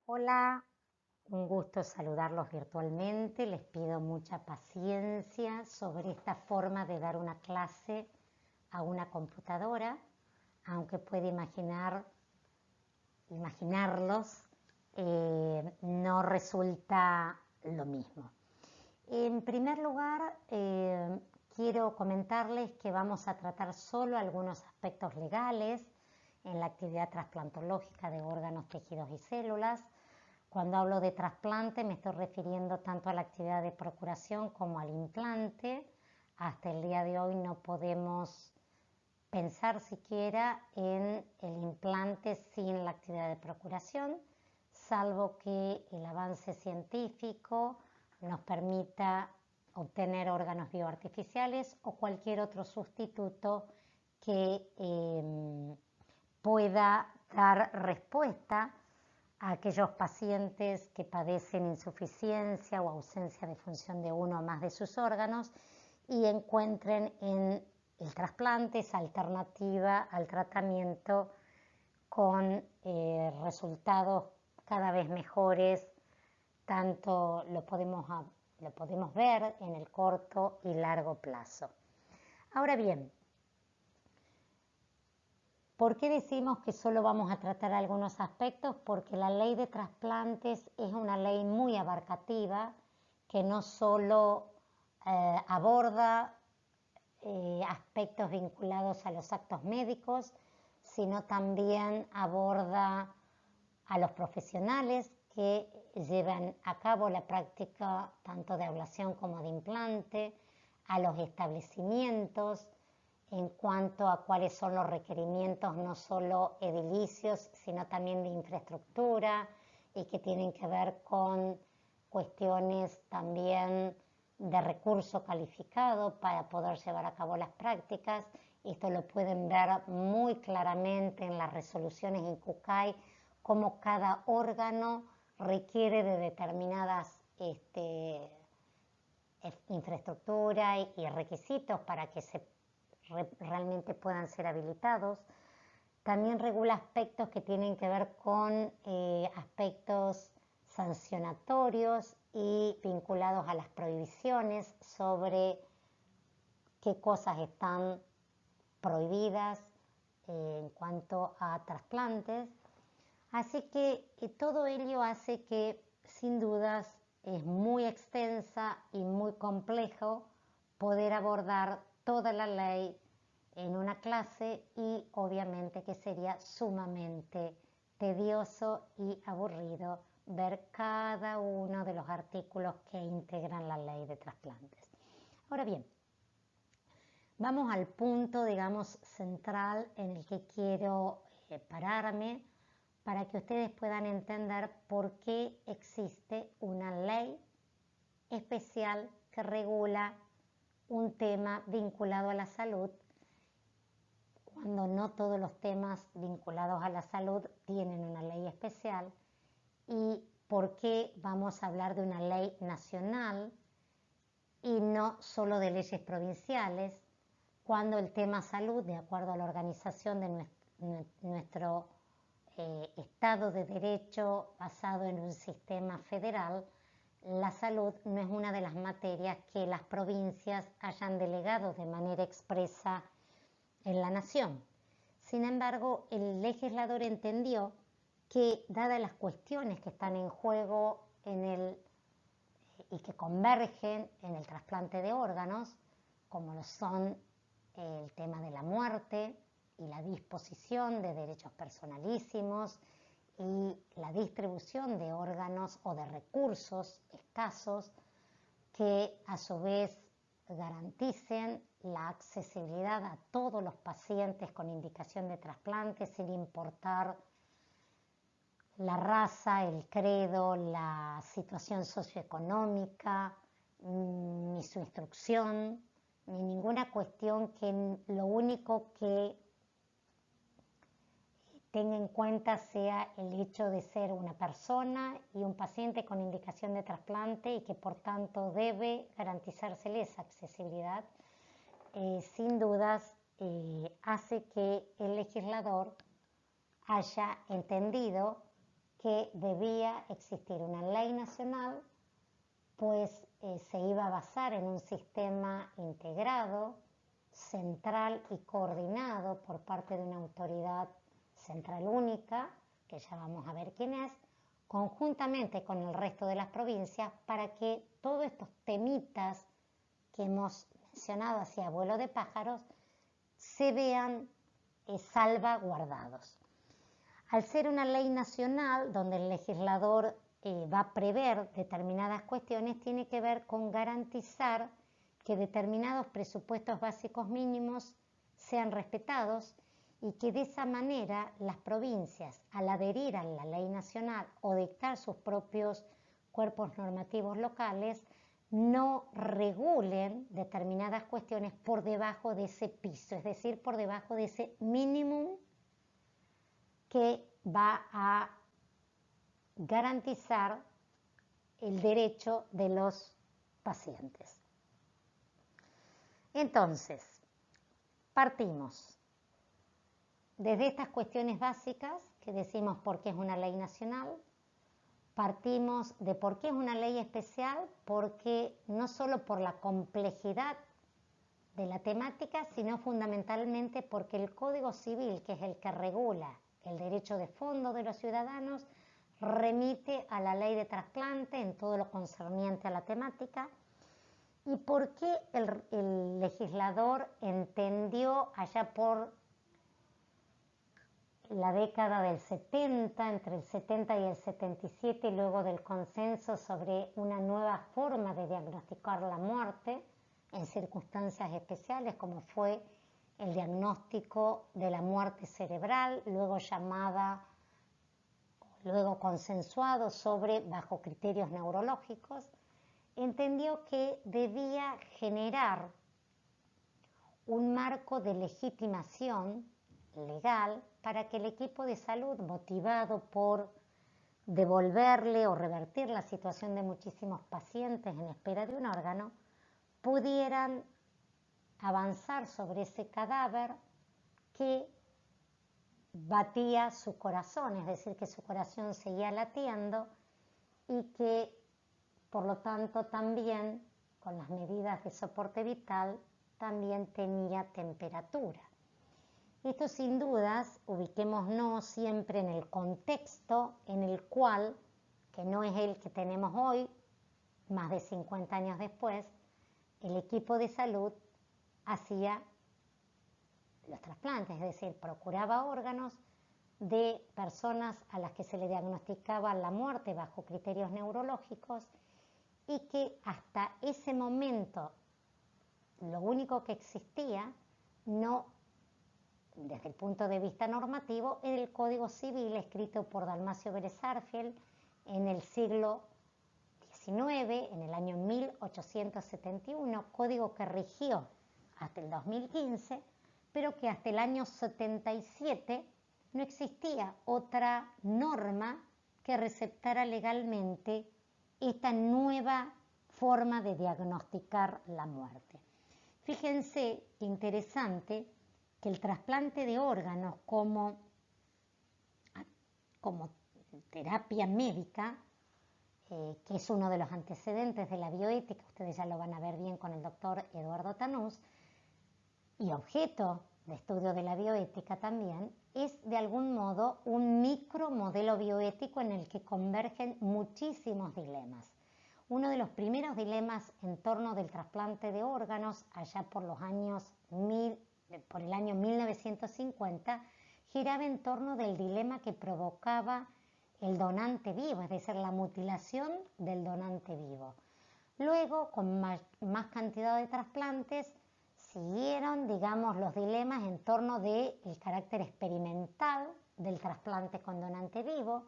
Hola, un gusto saludarlos virtualmente. Les pido mucha paciencia sobre esta forma de dar una clase a una computadora, aunque puede imaginarlos, no resulta lo mismo. En primer lugar, quiero comentarles que vamos a tratar solo algunos aspectos legales en la actividad trasplantológica de órganos, tejidos y células. Cuando hablo de trasplante me estoy refiriendo tanto a la actividad de procuración como al implante. Hasta el día de hoy no podemos pensar siquiera en el implante sin la actividad de procuración, salvo que el avance científico nos permita obtener órganos bioartificiales o cualquier otro sustituto que pueda dar respuesta a aquellos pacientes que padecen insuficiencia o ausencia de función de uno o más de sus órganos y encuentren en el trasplante esa alternativa al tratamiento con resultados cada vez mejores, tanto lo podemos ver en el corto y largo plazo. Ahora bien, ¿por qué decimos que solo vamos a tratar algunos aspectos? Porque la ley de trasplantes es una ley muy abarcativa que no solo aborda aspectos vinculados a los actos médicos, sino también aborda a los profesionales que llevan a cabo la práctica tanto de ablación como de implante, a los establecimientos en cuanto a cuáles son los requerimientos no solo edilicios, sino también de infraestructura y que tienen que ver con cuestiones también de recurso calificado para poder llevar a cabo las prácticas. Esto lo pueden ver muy claramente en las resoluciones en CUCAI, cómo cada órgano requiere de determinadas infraestructura y requisitos para que realmente puedan ser habilitados. También regula aspectos que tienen que ver con aspectos sancionatorios y vinculados a las prohibiciones sobre qué cosas están prohibidas en cuanto a trasplantes. Así que todo ello hace que, sin dudas, es muy extensa y muy complejo poder abordar toda la ley en una clase y obviamente que sería sumamente tedioso y aburrido ver cada uno de los artículos que integran la ley de trasplantes. Ahora bien, vamos al punto, digamos, central en el que quiero pararme para que ustedes puedan entender por qué existe una ley especial que regula un tema vinculado a la salud, cuando no todos los temas vinculados a la salud tienen una ley especial, y por qué vamos a hablar de una ley nacional y no solo de leyes provinciales, cuando el tema salud, de acuerdo a la organización de nuestro Estado de Derecho basado en un sistema federal, la salud no es una de las materias que las provincias hayan delegado de manera expresa en la nación. Sin embargo, el legislador entendió que, dadas las cuestiones que están en juego y que convergen en el trasplante de órganos, como lo son el tema de la muerte y la disposición de derechos personalísimos y la distribución de órganos o de recursos escasos que a su vez garanticen la accesibilidad a todos los pacientes con indicación de trasplante sin importar la raza, el credo, la situación socioeconómica, ni su instrucción, ni ninguna cuestión que lo único que tenga en cuenta sea el hecho de ser una persona y un paciente con indicación de trasplante y que por tanto debe garantizársele esa accesibilidad. Sin dudas hace que el legislador haya entendido que debía existir una ley nacional, pues se iba a basar en un sistema integrado, central y coordinado por parte de una autoridad central única, que ya vamos a ver quién es, conjuntamente con el resto de las provincias, para que todos estos temitas que hemos mencionado hacia vuelo de pájaros se vean salvaguardados. Al ser una ley nacional donde el legislador va a prever determinadas cuestiones, tiene que ver con garantizar que determinados presupuestos básicos mínimos sean respetados y que de esa manera las provincias, al adherir a la ley nacional o dictar sus propios cuerpos normativos locales, no regulen determinadas cuestiones por debajo de ese piso, es decir, por debajo de ese mínimo que va a garantizar el derecho de los pacientes. Entonces, partimos desde estas cuestiones básicas que decimos por qué es una ley nacional, partimos de por qué es una ley especial, porque no solo por la complejidad de la temática, sino fundamentalmente porque el Código Civil, que es el que regula el derecho de fondo de los ciudadanos, remite a la ley de trasplante en todo lo concerniente a la temática, y por qué el legislador entendió allá por la década del 70, entre el 70 y el 77, luego del consenso sobre una nueva forma de diagnosticar la muerte en circunstancias especiales, como fue el diagnóstico de la muerte cerebral, luego consensuado sobre bajo criterios neurológicos, entendió que debía generar un marco de legitimación legal para que el equipo de salud, motivado por devolverle o revertir la situación de muchísimos pacientes en espera de un órgano, pudieran avanzar sobre ese cadáver que batía su corazón, es decir, que su corazón seguía latiendo y que, por lo tanto, también, con las medidas de soporte vital, también tenía temperatura. Esto, sin dudas, ubiquémonos siempre en el contexto en el cual, que no es el que tenemos hoy, más de 50 años después, el equipo de salud hacía los trasplantes, es decir, procuraba órganos de personas a las que se le diagnosticaba la muerte bajo criterios neurológicos y que hasta ese momento lo único que existía, no desde el punto de vista normativo, era el Código Civil escrito por Dalmacio Vélez Sarsfield en el siglo XIX, en el año 1871, código que rigió hasta el 2015, pero que hasta el año 77 no existía otra norma que receptara legalmente esta nueva forma de diagnosticar la muerte. Fíjense qué interesante que el trasplante de órganos como terapia médica, que es uno de los antecedentes de la bioética, ustedes ya lo van a ver bien con el doctor Eduardo Tanús, y objeto de estudio de la bioética también, es de algún modo un micromodelo bioético en el que convergen muchísimos dilemas. Uno de los primeros dilemas en torno del trasplante de órganos, allá por el año 1950, giraba en torno del dilema que provocaba el donante vivo, es decir, la mutilación del donante vivo. Luego, con más cantidad de trasplantes, siguieron, digamos, los dilemas en torno del carácter experimental del trasplante con donante vivo.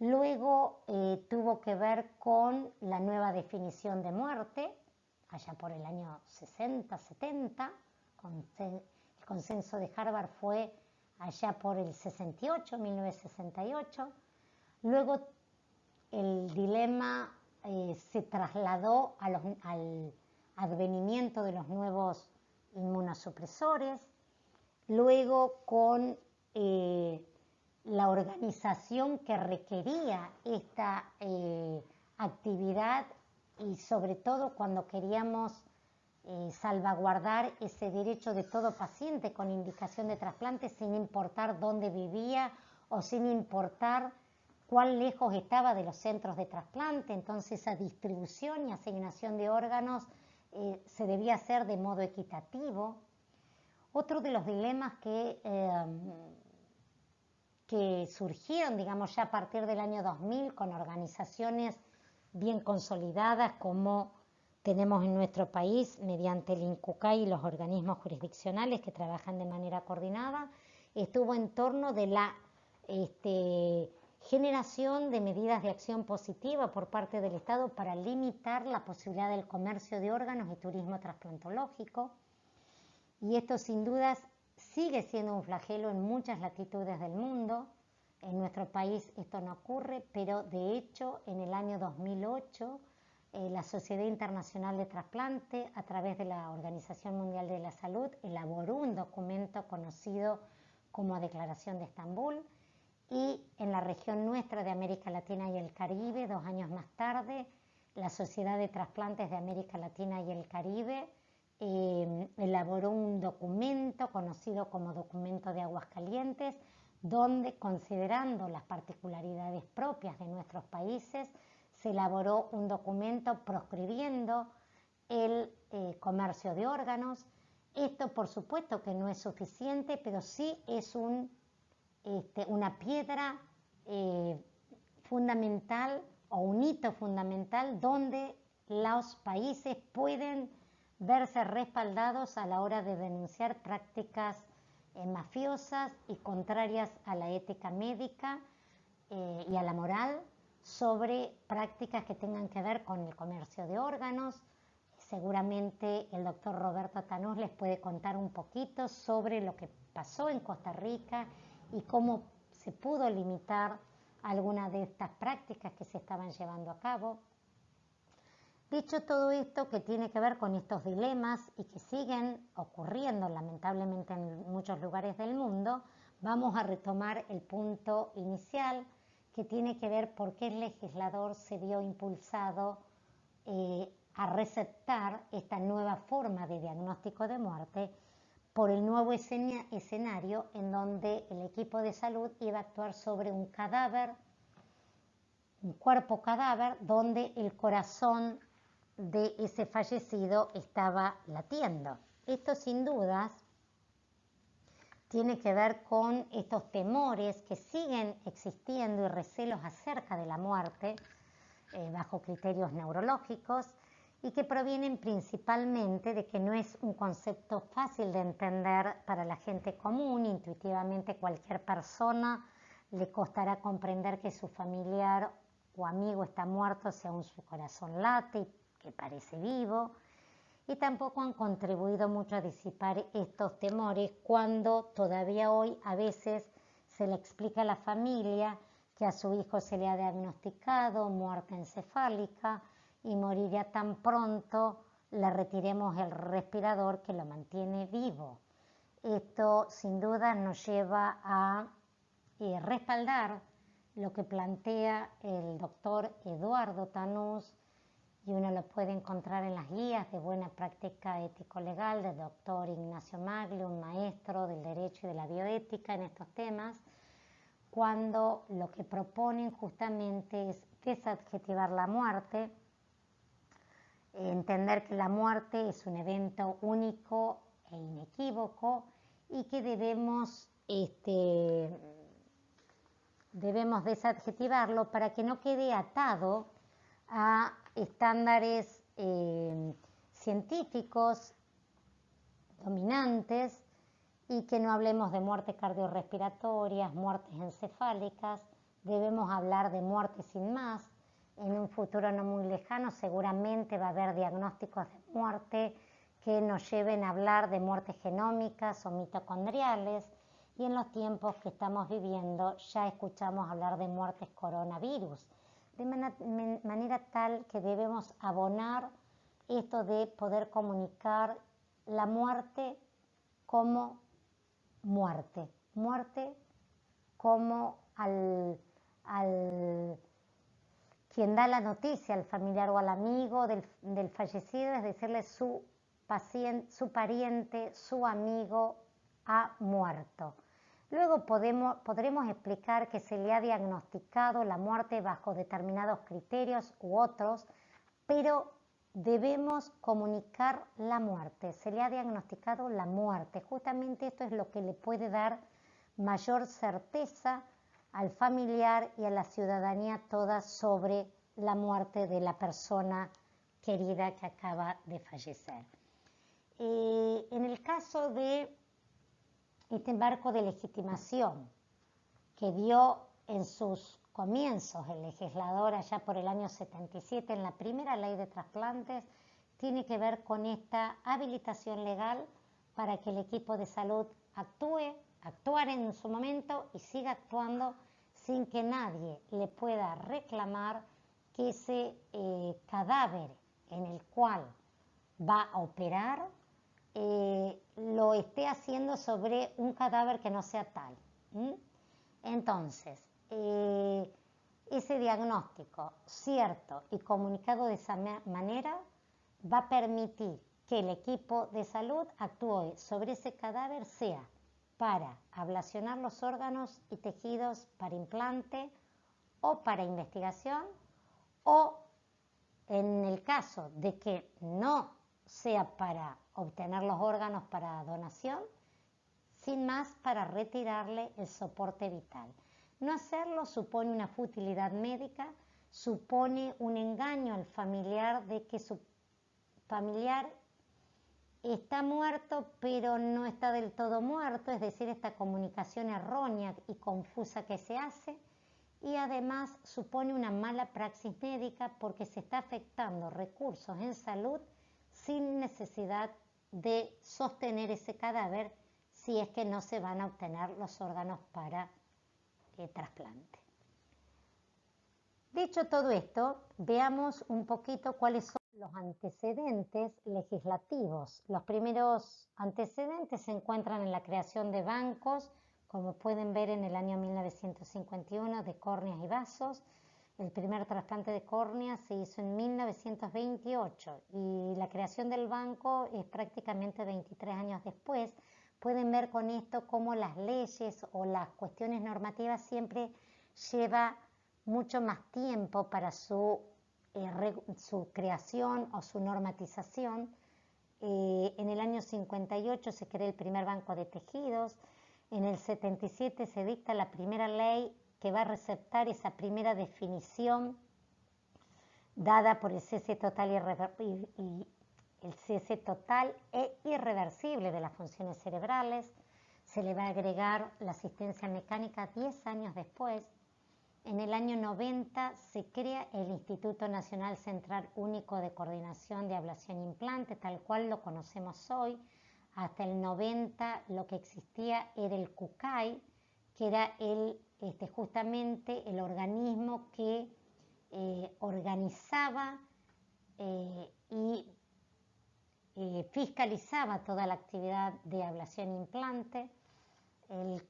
Luego tuvo que ver con la nueva definición de muerte, allá por el año 60-70, el consenso de Harvard fue allá por el 68, 1968. Luego el dilema se trasladó al advenimiento de los nuevos inmunosupresores, luego con la organización que requería esta actividad y sobre todo cuando queríamos salvaguardar ese derecho de todo paciente con indicación de trasplante sin importar dónde vivía o sin importar cuán lejos estaba de los centros de trasplante. Entonces esa distribución y asignación de órganos se debía hacer de modo equitativo. Otro de los dilemas que surgieron, digamos, ya a partir del año 2000 con organizaciones bien consolidadas como tenemos en nuestro país mediante el INCUCAI y los organismos jurisdiccionales que trabajan de manera coordinada, estuvo en torno de la generación de medidas de acción positiva por parte del Estado para limitar la posibilidad del comercio de órganos y turismo trasplantológico. Y esto sin dudas sigue siendo un flagelo en muchas latitudes del mundo. En nuestro país esto no ocurre, pero de hecho en el año 2008 la Sociedad Internacional de Trasplante, a través de la Organización Mundial de la Salud, elaboró un documento conocido como Declaración de Estambul, y en la región nuestra de América Latina y el Caribe, 2 años más tarde, la Sociedad de Trasplantes de América Latina y el Caribe elaboró un documento conocido como Documento de Aguascalientes, donde, considerando las particularidades propias de nuestros países, se elaboró un documento proscribiendo el comercio de órganos. Esto, por supuesto, que no es suficiente, pero sí es una piedra fundamental o un hito fundamental donde los países pueden verse respaldados a la hora de denunciar prácticas mafiosas y contrarias a la ética médica y a la moral sobre prácticas que tengan que ver con el comercio de órganos. Seguramente el doctor Roberto Tanús les puede contar un poquito sobre lo que pasó en Costa Rica y cómo se pudo limitar algunas de estas prácticas que se estaban llevando a cabo. Dicho todo esto, que tiene que ver con estos dilemas y que siguen ocurriendo lamentablemente en muchos lugares del mundo, vamos a retomar el punto inicial que tiene que ver por qué el legislador se vio impulsado a receptar esta nueva forma de diagnóstico de muerte por el nuevo escenario en donde el equipo de salud iba a actuar sobre un cadáver, un cuerpo cadáver, donde el corazón de ese fallecido estaba latiendo. Esto sin dudas tiene que ver con estos temores que siguen existiendo y recelos acerca de la muerte bajo criterios neurológicos y que provienen principalmente de que no es un concepto fácil de entender para la gente común. Intuitivamente cualquier persona le costará comprender que su familiar o amigo está muerto si aún su corazón late y que parece vivo, y tampoco han contribuido mucho a disipar estos temores cuando todavía hoy a veces se le explica a la familia que a su hijo se le ha diagnosticado muerte encefálica y morirá tan pronto le retiremos el respirador que lo mantiene vivo. Esto sin duda nos lleva a respaldar lo que plantea el doctor Eduardo Tanús, y uno lo puede encontrar en las guías de buena práctica ético-legal del doctor Ignacio Magli, un maestro del derecho y de la bioética en estos temas, cuando lo que proponen justamente es desadjetivar la muerte, entender que la muerte es un evento único e inequívoco y que debemos desadjetivarlo para que no quede atado a estándares científicos dominantes y que no hablemos de muertes cardiorrespiratorias, muertes encefálicas. Debemos hablar de muerte sin más. En un futuro no muy lejano seguramente va a haber diagnósticos de muerte que nos lleven a hablar de muertes genómicas o mitocondriales, y en los tiempos que estamos viviendo ya escuchamos hablar de muertes coronavirus, de manera tal que debemos abonar esto de poder comunicar la muerte como muerte como quien da la noticia, al familiar o al amigo del fallecido, es decirle su pariente, su amigo ha muerto. Luego podremos explicar que se le ha diagnosticado la muerte bajo determinados criterios u otros, pero debemos comunicar la muerte. Se le ha diagnosticado la muerte. Justamente esto es lo que le puede dar mayor certeza al familiar y a la ciudadanía toda sobre la muerte de la persona querida que acaba de fallecer. En el caso de este marco de legitimación que dio en sus comienzos el legislador allá por el año 77 en la primera ley de trasplantes, tiene que ver con esta habilitación legal para que el equipo de salud actuara en su momento y siga actuando sin que nadie le pueda reclamar que ese cadáver en el cual va a operar lo esté haciendo sobre un cadáver que no sea tal. Entonces, ese diagnóstico cierto y comunicado de esa manera va a permitir que el equipo de salud actúe sobre ese cadáver, sea para ablacionar los órganos y tejidos para implante o para investigación, o en el caso de que no sea para obtener los órganos para donación, sin más para retirarle el soporte vital. No hacerlo supone una futilidad médica, supone un engaño al familiar de que su familiar está muerto pero no está del todo muerto, es decir, esta comunicación errónea y confusa que se hace, y además supone una mala praxis médica porque se está afectando recursos en salud sin necesidad de sostener ese cadáver si es que no se van a obtener los órganos para trasplante. Dicho todo esto, veamos un poquito cuáles son los antecedentes legislativos. Los primeros antecedentes se encuentran en la creación de bancos, como pueden ver en el año 1951, de córneas y vasos. El primer trasplante de córnea se hizo en 1928 y la creación del banco es prácticamente 23 años después. Pueden ver con esto cómo las leyes o las cuestiones normativas siempre lleva mucho más tiempo para su creación o su normatización. En el año 58 se crea el primer banco de tejidos. En el 77 se dicta la primera ley que va a receptar esa primera definición dada por el cese total e irreversible de las funciones cerebrales. Se le va a agregar la asistencia mecánica 10 años después. En el año 90 se crea el Instituto Nacional Central Único de Coordinación de Ablación e Implante, tal cual lo conocemos hoy. Hasta el 90 lo que existía era el CUCAI, que era justamente el organismo que organizaba y fiscalizaba toda la actividad de ablación e implante.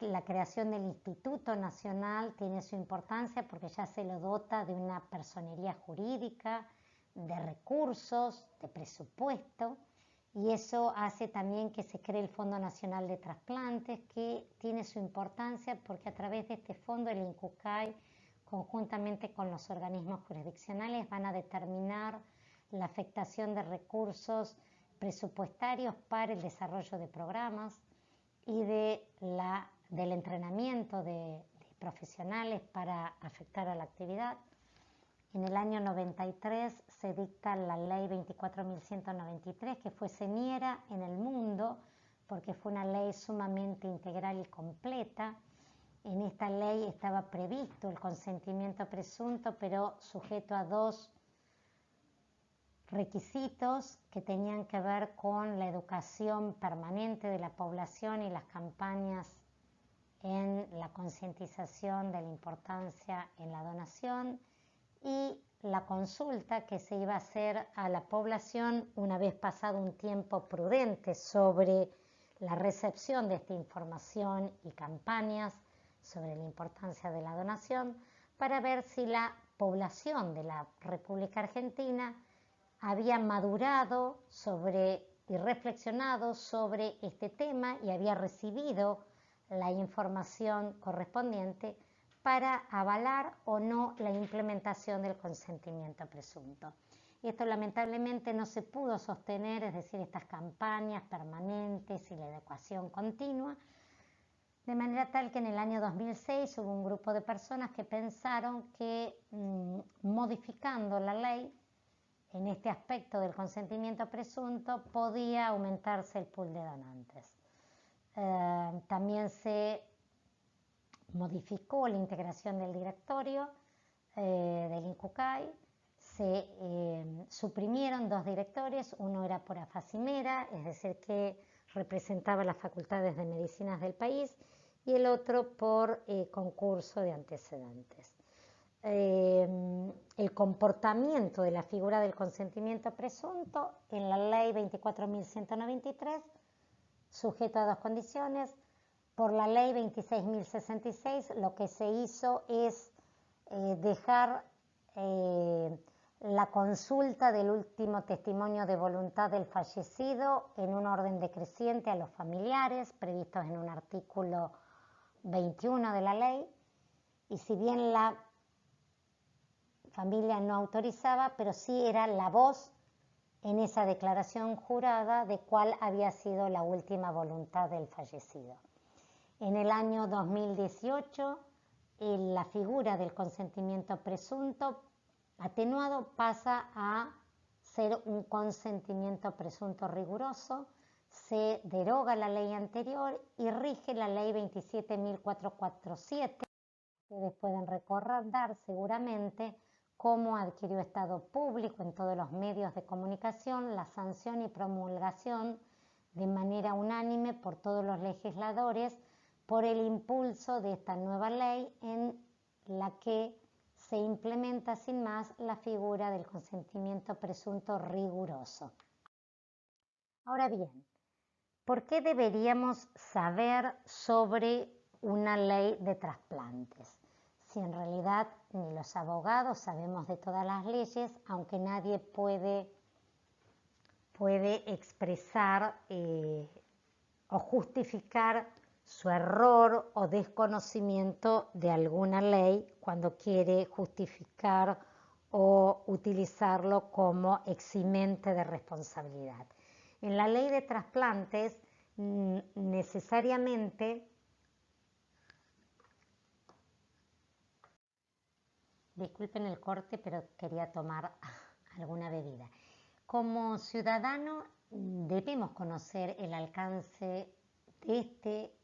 La creación del Instituto Nacional tiene su importancia porque ya se lo dota de una personería jurídica, de recursos, de presupuesto, y eso hace también que se cree el Fondo Nacional de Trasplantes, que tiene su importancia porque a través de este fondo el INCUCAI, conjuntamente con los organismos jurisdiccionales, van a determinar la afectación de recursos presupuestarios para el desarrollo de programas y del entrenamiento de profesionales para afectar a la actividad. En el año 93 se dicta la ley 24.193, que fue señera en el mundo porque fue una ley sumamente integral y completa. En esta ley estaba previsto el consentimiento presunto, pero sujeto a dos requisitos que tenían que ver con la educación permanente de la población y las campañas en la concientización de la importancia en la donación, y la consulta que se iba a hacer a la población una vez pasado un tiempo prudente sobre la recepción de esta información y campañas sobre la importancia de la donación para ver si la población de la República Argentina había madurado y reflexionado sobre este tema y había recibido la información correspondiente para avalar o no la implementación del consentimiento presunto. Y esto lamentablemente no se pudo sostener, es decir, estas campañas permanentes y la educación continua, de manera tal que en el año 2006 hubo un grupo de personas que pensaron que modificando la ley en este aspecto del consentimiento presunto podía aumentarse el pool de donantes. También se modificó la integración del directorio del INCUCAI, se suprimieron 2 directorios, uno era por afacimera, es decir, que representaba las facultades de medicinas del país, y el otro por concurso de antecedentes. El comportamiento de la figura del consentimiento presunto en la ley 24.193, sujeto a 2 condiciones. Por la ley 26.066 lo que se hizo es dejar la consulta del último testimonio de voluntad del fallecido en un orden decreciente a los familiares, previstos en un artículo 21 de la ley, y si bien la familia no autorizaba, pero sí era la voz en esa declaración jurada de cuál había sido la última voluntad del fallecido. En el año 2018, la figura del consentimiento presunto atenuado pasa a ser un consentimiento presunto riguroso, se deroga la ley anterior y rige la ley 27.447. Ustedes pueden recordar seguramente cómo adquirió estado público en todos los medios de comunicación la sanción y promulgación de manera unánime por todos los legisladores por el impulso de esta nueva ley en la que se implementa sin más la figura del consentimiento presunto riguroso. Ahora bien, ¿por qué deberíamos saber sobre una ley de trasplantes? Si en realidad ni los abogados sabemos de todas las leyes, aunque nadie puede expresar o justificar su error o desconocimiento de alguna ley cuando quiere justificar o utilizarlo como eximente de responsabilidad. En la ley de trasplantes necesariamente, disculpen el corte, pero quería tomar alguna bebida. Como ciudadano debemos conocer el alcance de este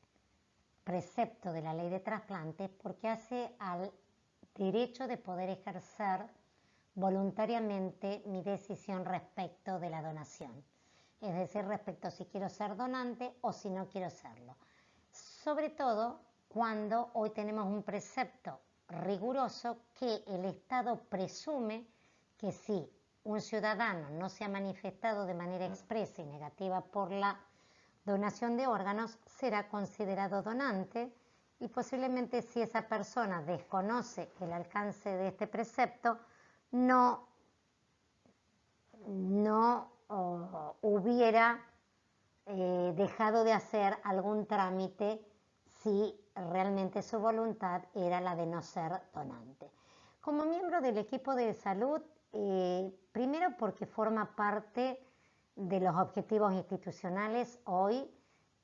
precepto de la ley de trasplantes porque hace al derecho de poder ejercer voluntariamente mi decisión respecto de la donación. Es decir, respecto a si quiero ser donante o si no quiero serlo. Sobre todo cuando hoy tenemos un precepto riguroso que el Estado presume que si un ciudadano no se ha manifestado de manera expresa y negativa por la donación de órganos, será considerado donante y posiblemente si esa persona desconoce el alcance de este precepto, no hubiera dejado de hacer algún trámite si realmente su voluntad era la de no ser donante. Como miembro del equipo de salud, primero porque forma parte de los objetivos institucionales hoy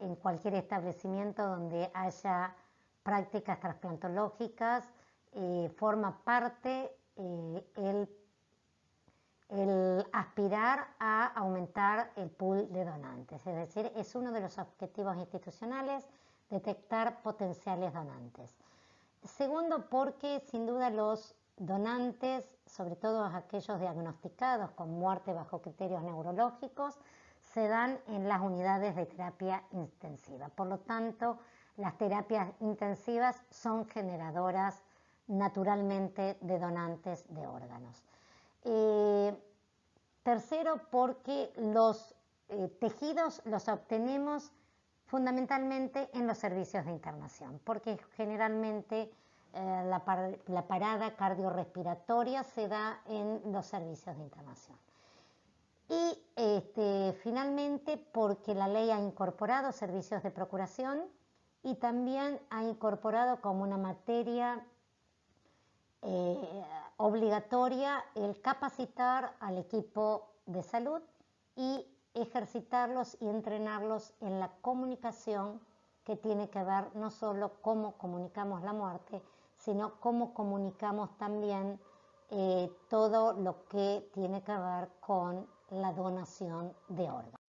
en cualquier establecimiento donde haya prácticas trasplantológicas, forma parte el aspirar a aumentar el pool de donantes, es decir, es uno de los objetivos institucionales detectar potenciales donantes. Segundo, porque sin duda los donantes, sobre todo aquellos diagnosticados con muerte bajo criterios neurológicos, se dan en las unidades de terapia intensiva. Por lo tanto, las terapias intensivas son generadoras naturalmente de donantes de órganos. Tercero, porque los tejidos los obtenemos fundamentalmente en los servicios de internación, porque generalmente la parada cardiorrespiratoria se da en los servicios de internación. Y finalmente porque la ley ha incorporado servicios de procuración y también ha incorporado como una materia obligatoria el capacitar al equipo de salud y ejercitarlos y entrenarlos en la comunicación que tiene que ver no solo cómo comunicamos la muerte, sino cómo comunicamos también todo lo que tiene que ver con la donación de órganos.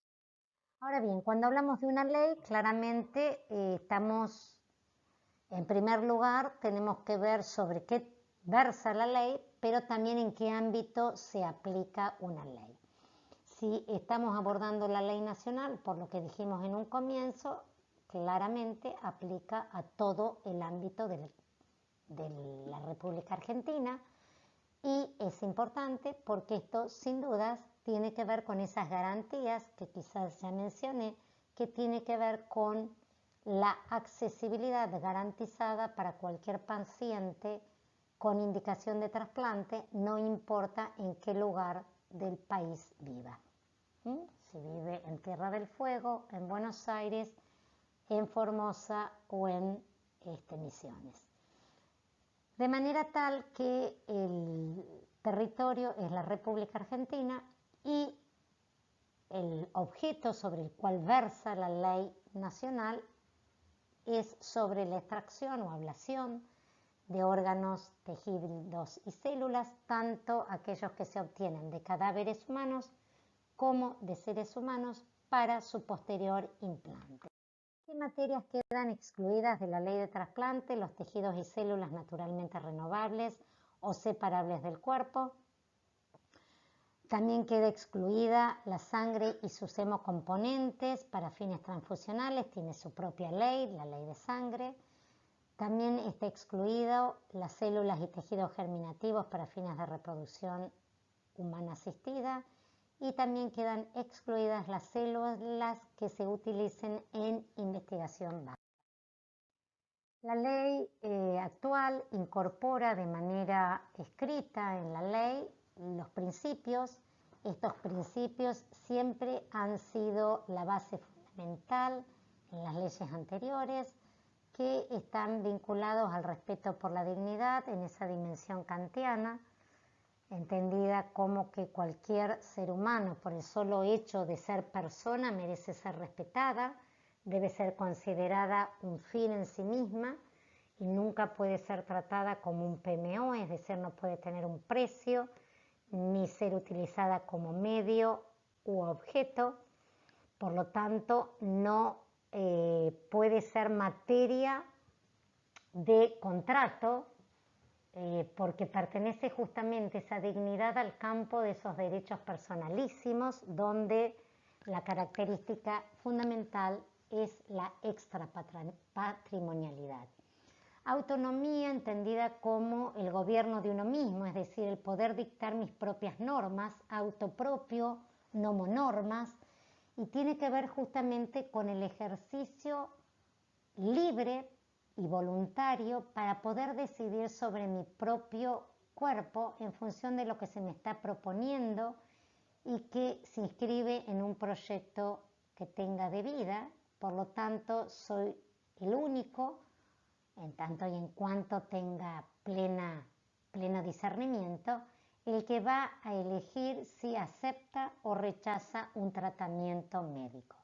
Ahora bien, cuando hablamos de una ley, claramente estamos, en primer lugar, tenemos que ver sobre qué versa la ley, pero también en qué ámbito se aplica una ley. Si estamos abordando la ley nacional, por lo que dijimos en un comienzo, claramente aplica a todo el ámbito de la República Argentina y es importante porque esto sin dudas tiene que ver con esas garantías que quizás ya mencioné, que tiene que ver con la accesibilidad garantizada para cualquier paciente con indicación de trasplante, no importa en qué lugar del país viva. Si vive en Tierra del Fuego, en Buenos Aires, en Formosa o en Misiones. De manera tal que el territorio es la República Argentina y el objeto sobre el cual versa la ley nacional es sobre la extracción o ablación de órganos, tejidos y células, tanto aquellos que se obtienen de cadáveres humanos como de seres humanos para su posterior implante. ¿Qué materias quedan excluidas de la ley de trasplante? Los tejidos y células naturalmente renovables o separables del cuerpo. También queda excluida la sangre y sus hemocomponentes para fines transfusionales, tiene su propia ley, la ley de sangre. También está excluido las células y tejidos germinativos para fines de reproducción humana asistida y también quedan excluidas las células que se utilicen en investigación básica. La ley actual incorpora de manera escrita en la ley los principios. Estos principios siempre han sido la base fundamental en las leyes anteriores, que están vinculados al respeto por la dignidad en esa dimensión kantiana, entendida como que cualquier ser humano, por el solo hecho de ser persona, merece ser respetada, debe ser considerada un fin en sí misma y nunca puede ser tratada como un PMO, es decir, no puede tener un precio ni ser utilizada como medio u objeto, por lo tanto no puede ser materia de contrato porque pertenece justamente esa dignidad al campo de esos derechos personalísimos donde la característica fundamental es la extrapatrimonialidad. Autonomía entendida como el gobierno de uno mismo, es decir, el poder dictar mis propias normas, autopropio, nomonormas, y tiene que ver justamente con el ejercicio libre y voluntario para poder decidir sobre mi propio cuerpo en función de lo que se me está proponiendo y que se inscribe en un proyecto que tenga de vida. Por lo tanto, soy el único, en tanto y en cuanto tenga pleno discernimiento, el que va a elegir si acepta o rechaza un tratamiento médico.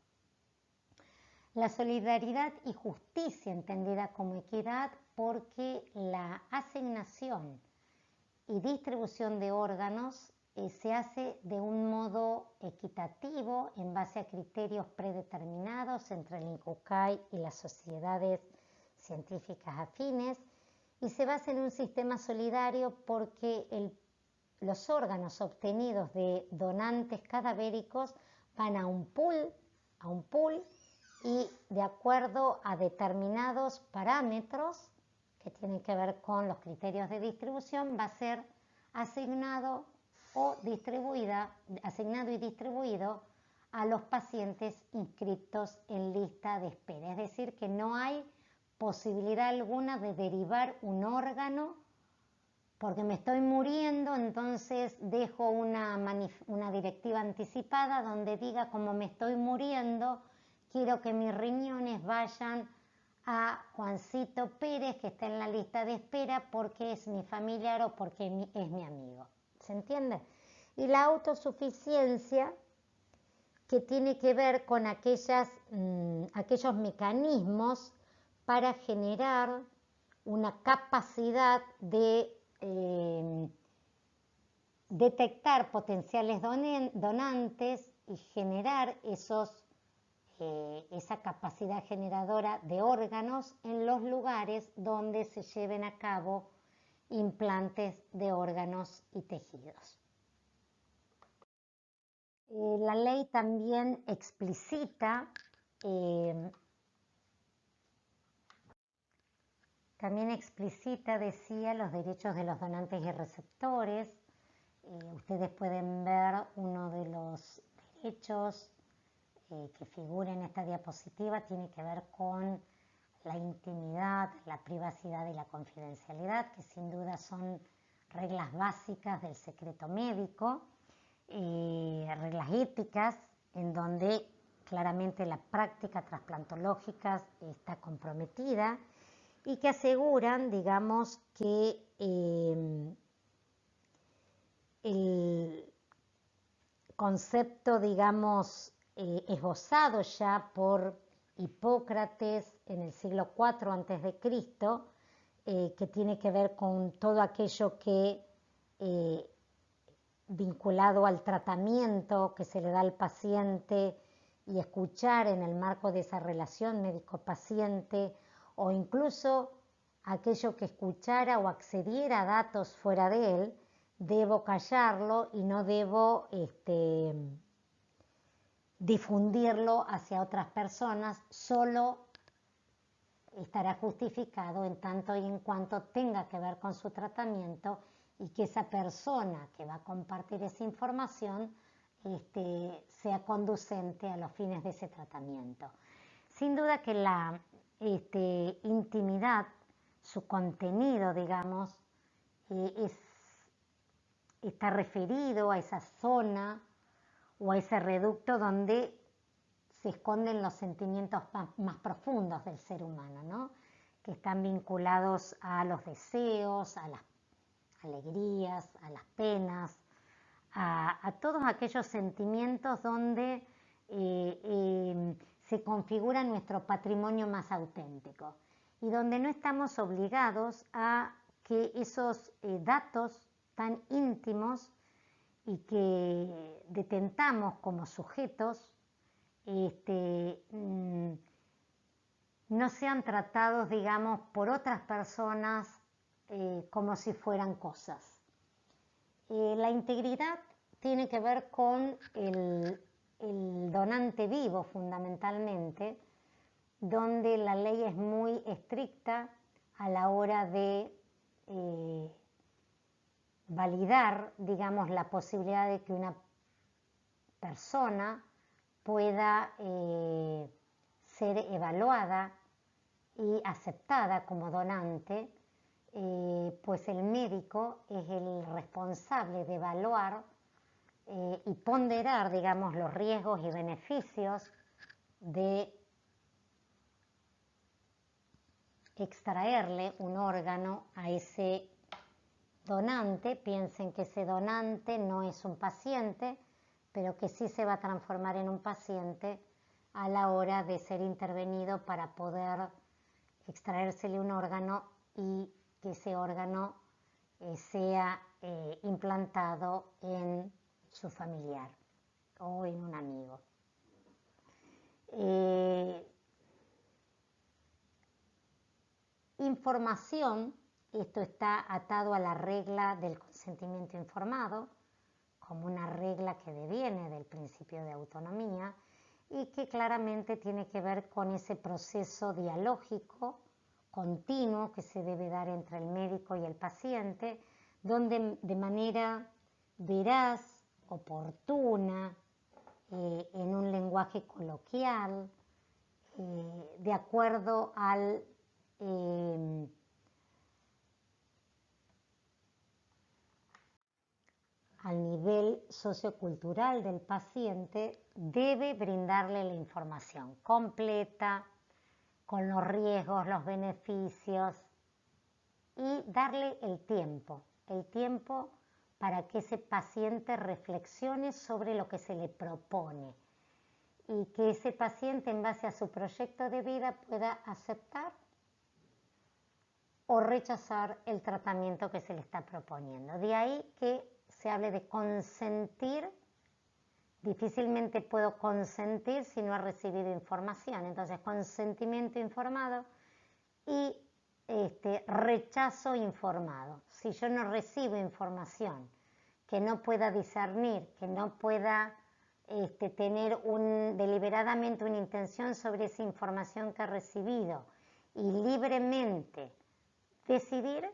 La solidaridad y justicia entendida como equidad porque la asignación y distribución de órganos se hace de un modo equitativo en base a criterios predeterminados entre el INJUCAI y las sociedades científicas afines y se basa en un sistema solidario porque los órganos obtenidos de donantes cadavéricos van a un pool y de acuerdo a determinados parámetros que tienen que ver con los criterios de distribución va a ser asignado y distribuido a los pacientes inscritos en lista de espera. Es decir, que no hay posibilidad alguna de derivar un órgano porque me estoy muriendo, entonces dejo una directiva anticipada donde diga, como me estoy muriendo, quiero que mis riñones vayan a Juancito Pérez, que está en la lista de espera porque es mi familiar o porque es mi amigo. ¿Se entiende? Y la autosuficiencia, que tiene que ver con aquellos mecanismos para generar una capacidad de detectar potenciales donantes y generar esa capacidad generadora de órganos en los lugares donde se lleven a cabo implantes de órganos y tejidos. La ley también explicita decía, los derechos de los donantes y receptores. Ustedes pueden ver uno de los derechos que figura en esta diapositiva, tiene que ver con la intimidad, la privacidad y la confidencialidad, que sin duda son reglas básicas del secreto médico, reglas éticas en donde claramente la práctica trasplantológica está comprometida y que aseguran, digamos, que el concepto, digamos, esbozado ya por Hipócrates en el siglo IV a.C., que tiene que ver con todo aquello que vinculado al tratamiento que se le da al paciente y escuchar en el marco de esa relación médico-paciente, o incluso aquello que escuchara o accediera a datos fuera de él, debo callarlo y no debo difundirlo hacia otras personas, solo estará justificado en tanto y en cuanto tenga que ver con su tratamiento y que esa persona que va a compartir esa información sea conducente a los fines de ese tratamiento. Sin duda que la intimidad, su contenido, digamos, está referido a esa zona o a ese reducto donde se esconden los sentimientos más profundos del ser humano, ¿no? Que están vinculados a los deseos, a las alegrías, a las penas, a todos aquellos sentimientos donde se configura nuestro patrimonio más auténtico y donde no estamos obligados a que esos datos tan íntimos y que detentamos como sujetos no sean tratados, digamos, por otras personas como si fueran cosas. La integridad tiene que ver con el donante vivo fundamentalmente, donde la ley es muy estricta a la hora de validar, digamos, la posibilidad de que una persona pueda ser evaluada y aceptada como donante, pues el médico es el responsable de evaluar y ponderar, digamos, los riesgos y beneficios de extraerle un órgano a ese donante. Piensen que ese donante no es un paciente, pero que sí se va a transformar en un paciente a la hora de ser intervenido para poder extraérsele un órgano y que ese órgano sea implantado en su familiar o en un amigo. Información, esto está atado a la regla del consentimiento informado, como una regla que deviene del principio de autonomía y que claramente tiene que ver con ese proceso dialógico continuo que se debe dar entre el médico y el paciente, donde de manera veraz, oportuna en un lenguaje coloquial, de acuerdo al nivel sociocultural del paciente, debe brindarle la información completa, con los riesgos, los beneficios, y darle el tiempo para que ese paciente reflexione sobre lo que se le propone y que ese paciente, en base a su proyecto de vida, pueda aceptar o rechazar el tratamiento que se le está proponiendo. De ahí que se hable de consentir. Difícilmente puedo consentir si no he recibido información. Entonces, consentimiento informado y rechazo informado. Si yo no recibo información, que no pueda discernir, que no pueda tener deliberadamente una intención sobre esa información que he recibido y libremente decidir,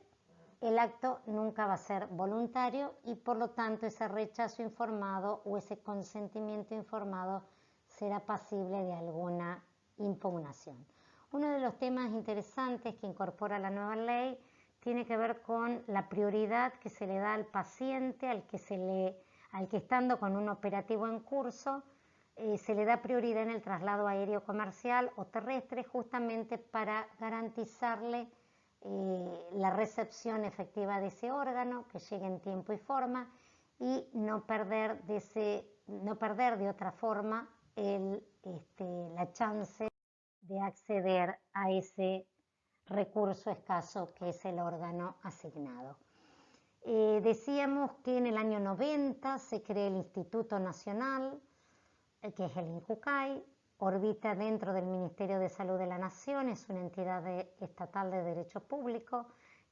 el acto nunca va a ser voluntario y por lo tanto ese rechazo informado o ese consentimiento informado será pasible de alguna impugnación. Uno de los temas interesantes que incorpora la nueva ley tiene que ver con la prioridad que se le da al paciente, al que estando con un operativo en curso, se le da prioridad en el traslado aéreo comercial o terrestre, justamente para garantizarle la recepción efectiva de ese órgano, que llegue en tiempo y forma, y no perder de otra forma la chance de acceder a ese recurso escaso que es el órgano asignado. Decíamos que en el año 90 se crea el Instituto Nacional, que es el INCUCAI, orbita dentro del Ministerio de Salud de la Nación, es una entidad estatal de derecho público,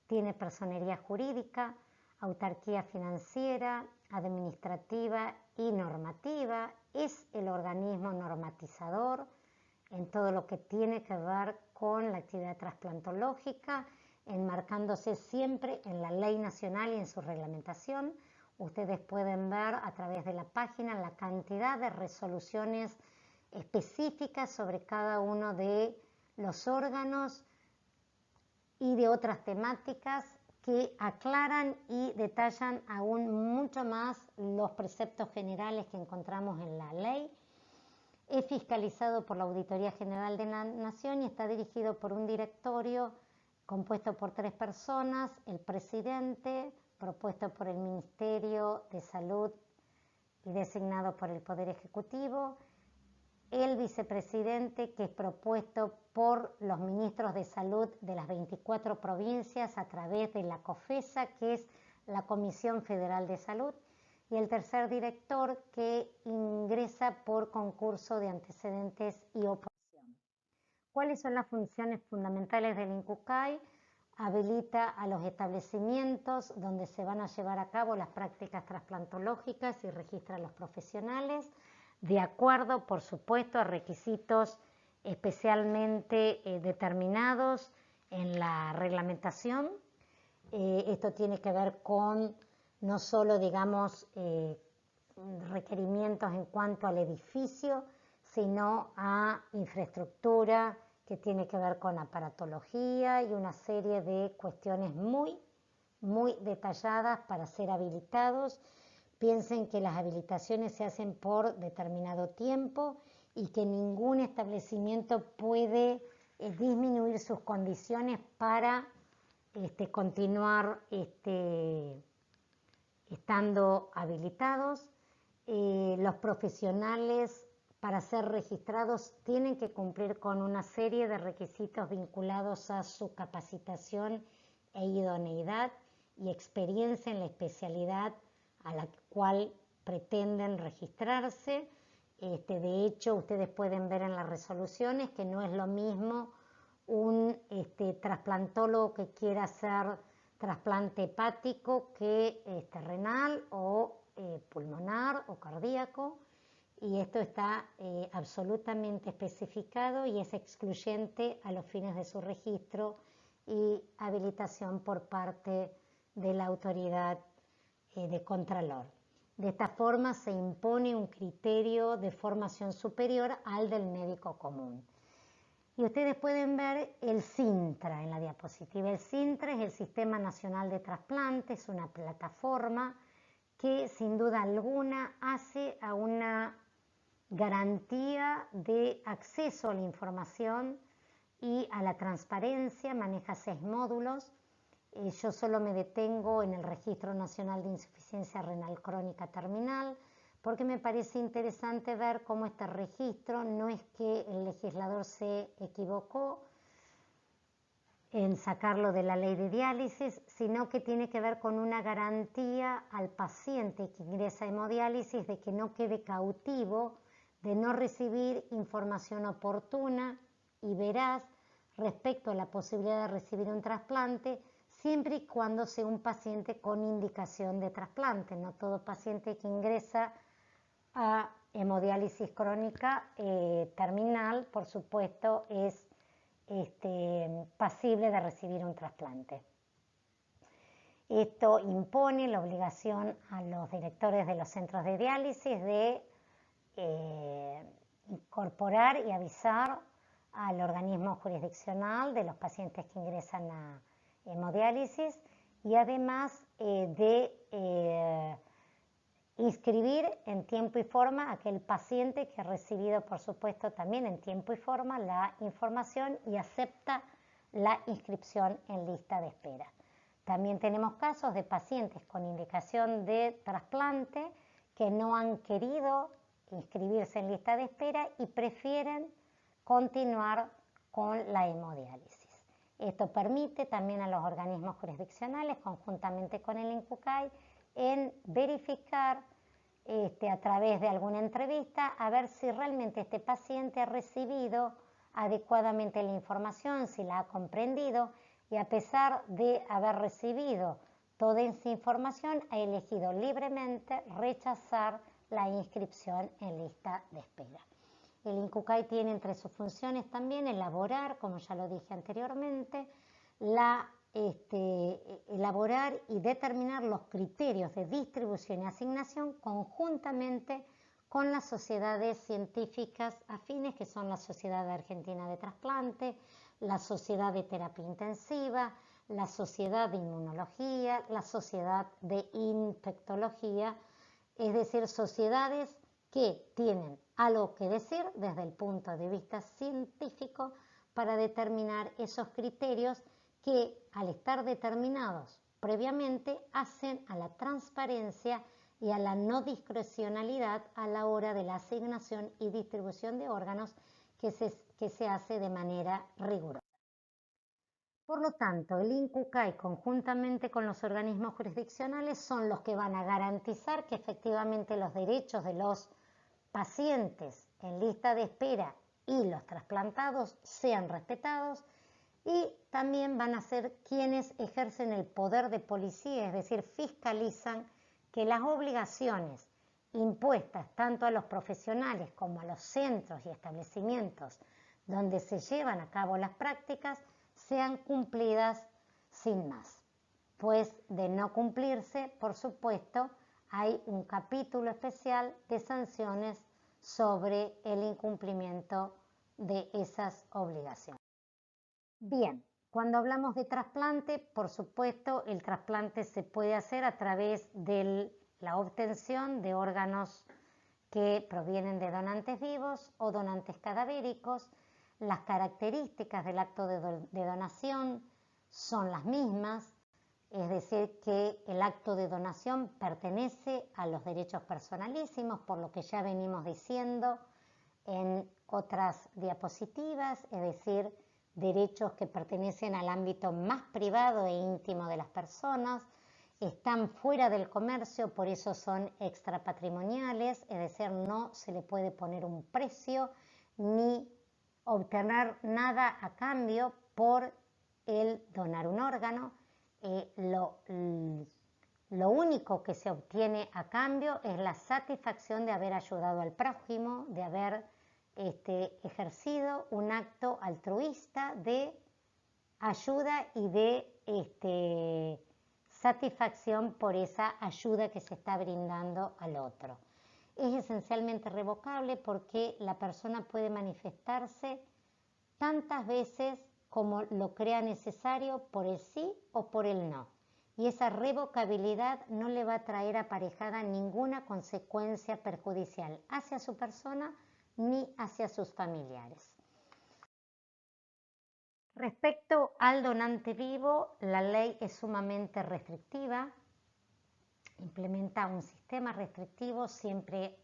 tiene personería jurídica, autarquía financiera, administrativa y normativa, es el organismo normatizador en todo lo que tiene que ver con la actividad trasplantológica, enmarcándose siempre en la ley nacional y en su reglamentación. Ustedes pueden ver a través de la página la cantidad de resoluciones específicas sobre cada uno de los órganos y de otras temáticas que aclaran y detallan aún mucho más los preceptos generales que encontramos en la ley. Es fiscalizado por la Auditoría General de la Nación y está dirigido por un directorio compuesto por 3 personas, el presidente, propuesto por el Ministerio de Salud y designado por el Poder Ejecutivo, el vicepresidente, que es propuesto por los ministros de salud de las 24 provincias a través de la COFESA, que es la Comisión Federal de Salud, y el tercer director, que ingresa por concurso de antecedentes y oposición. ¿Cuáles son las funciones fundamentales del INCUCAI? Habilita a los establecimientos donde se van a llevar a cabo las prácticas trasplantológicas y registra a los profesionales, de acuerdo, por supuesto, a requisitos especialmente determinados en la reglamentación. Esto tiene que ver con no solo, digamos, requerimientos en cuanto al edificio, sino a infraestructura que tiene que ver con aparatología y una serie de cuestiones muy detalladas para ser habilitados. Piensen que las habilitaciones se hacen por determinado tiempo y que ningún establecimiento puede disminuir sus condiciones para continuar estando habilitados. Los profesionales, para ser registrados, tienen que cumplir con una serie de requisitos vinculados a su capacitación e idoneidad y experiencia en la especialidad a la cual pretenden registrarse. De hecho, ustedes pueden ver en las resoluciones que no es lo mismo un trasplantólogo que quiera hacer trasplante hepático que renal o pulmonar o cardíaco, y esto está absolutamente especificado y es excluyente a los fines de su registro y habilitación por parte de la autoridad de Contralor. De esta forma se impone un criterio de formación superior al del médico común. Y ustedes pueden ver el SINTRA en la diapositiva. El SINTRA es el Sistema Nacional de Trasplantes, una plataforma que sin duda alguna hace a una garantía de acceso a la información y a la transparencia, maneja 6 módulos. Yo solo me detengo en el Registro Nacional de Insuficiencia Renal Crónica Terminal, porque me parece interesante ver cómo este registro no es que el legislador se equivocó en sacarlo de la ley de diálisis, sino que tiene que ver con una garantía al paciente que ingresa a hemodiálisis de que no quede cautivo, de no recibir información oportuna y veraz respecto a la posibilidad de recibir un trasplante, siempre y cuando sea un paciente con indicación de trasplante. No todo paciente que ingresa a hemodiálisis crónica terminal, por supuesto, es pasible de recibir un trasplante. Esto impone la obligación a los directores de los centros de diálisis de incorporar y avisar al organismo jurisdiccional de los pacientes que ingresan a hemodiálisis y además de inscribir en tiempo y forma a aquel paciente que ha recibido, por supuesto, también en tiempo y forma la información y acepta la inscripción en lista de espera. También tenemos casos de pacientes con indicación de trasplante que no han querido inscribirse en lista de espera y prefieren continuar con la hemodiálisis. Esto permite también a los organismos jurisdiccionales, conjuntamente con el INCUCAI, en verificar a través de alguna entrevista a ver si realmente este paciente ha recibido adecuadamente la información, si la ha comprendido y a pesar de haber recibido toda esa información ha elegido libremente rechazar la inscripción en lista de espera. El INCUCAI tiene entre sus funciones también elaborar, como ya lo dije anteriormente, elaborar y determinar los criterios de distribución y asignación conjuntamente con las sociedades científicas afines, que son la Sociedad Argentina de Trasplante, la Sociedad de Terapia Intensiva, la Sociedad de Inmunología, la Sociedad de Infectología, es decir, sociedades que tienen algo que decir desde el punto de vista científico para determinar esos criterios que, al estar determinados previamente, hacen a la transparencia y a la no discrecionalidad a la hora de la asignación y distribución de órganos que se hace de manera rigurosa. Por lo tanto, el INCUCAI, conjuntamente con los organismos jurisdiccionales, son los que van a garantizar que efectivamente los derechos de los pacientes en lista de espera y los trasplantados sean respetados y también van a ser quienes ejercen el poder de policía, es decir, fiscalizan que las obligaciones impuestas tanto a los profesionales como a los centros y establecimientos donde se llevan a cabo las prácticas sean cumplidas sin más. Pues de no cumplirse, por supuesto, hay un capítulo especial de sanciones sobre el incumplimiento de esas obligaciones. Bien, cuando hablamos de trasplante, por supuesto, el trasplante se puede hacer a través de la obtención de órganos que provienen de donantes vivos o donantes cadavéricos. Las características del acto de donación son las mismas, es decir, que el acto de donación pertenece a los derechos personalísimos, por lo que ya venimos diciendo en otras diapositivas, es decir, derechos que pertenecen al ámbito más privado e íntimo de las personas, están fuera del comercio, por eso son extrapatrimoniales, es decir, no se le puede poner un precio ni obtener nada a cambio por el donar un órgano. Lo único que se obtiene a cambio es la satisfacción de haber ayudado al prójimo, de haber ejercido un acto altruista de ayuda y de satisfacción por esa ayuda que se está brindando al otro. Es esencialmente revocable porque la persona puede manifestarse tantas veces como lo crea necesario por el sí o por el no. Y esa revocabilidad no le va a traer aparejada ninguna consecuencia perjudicial hacia su persona ni hacia sus familiares. Respecto al donante vivo, la ley es sumamente restrictiva, implementa un sistema restrictivo, siempre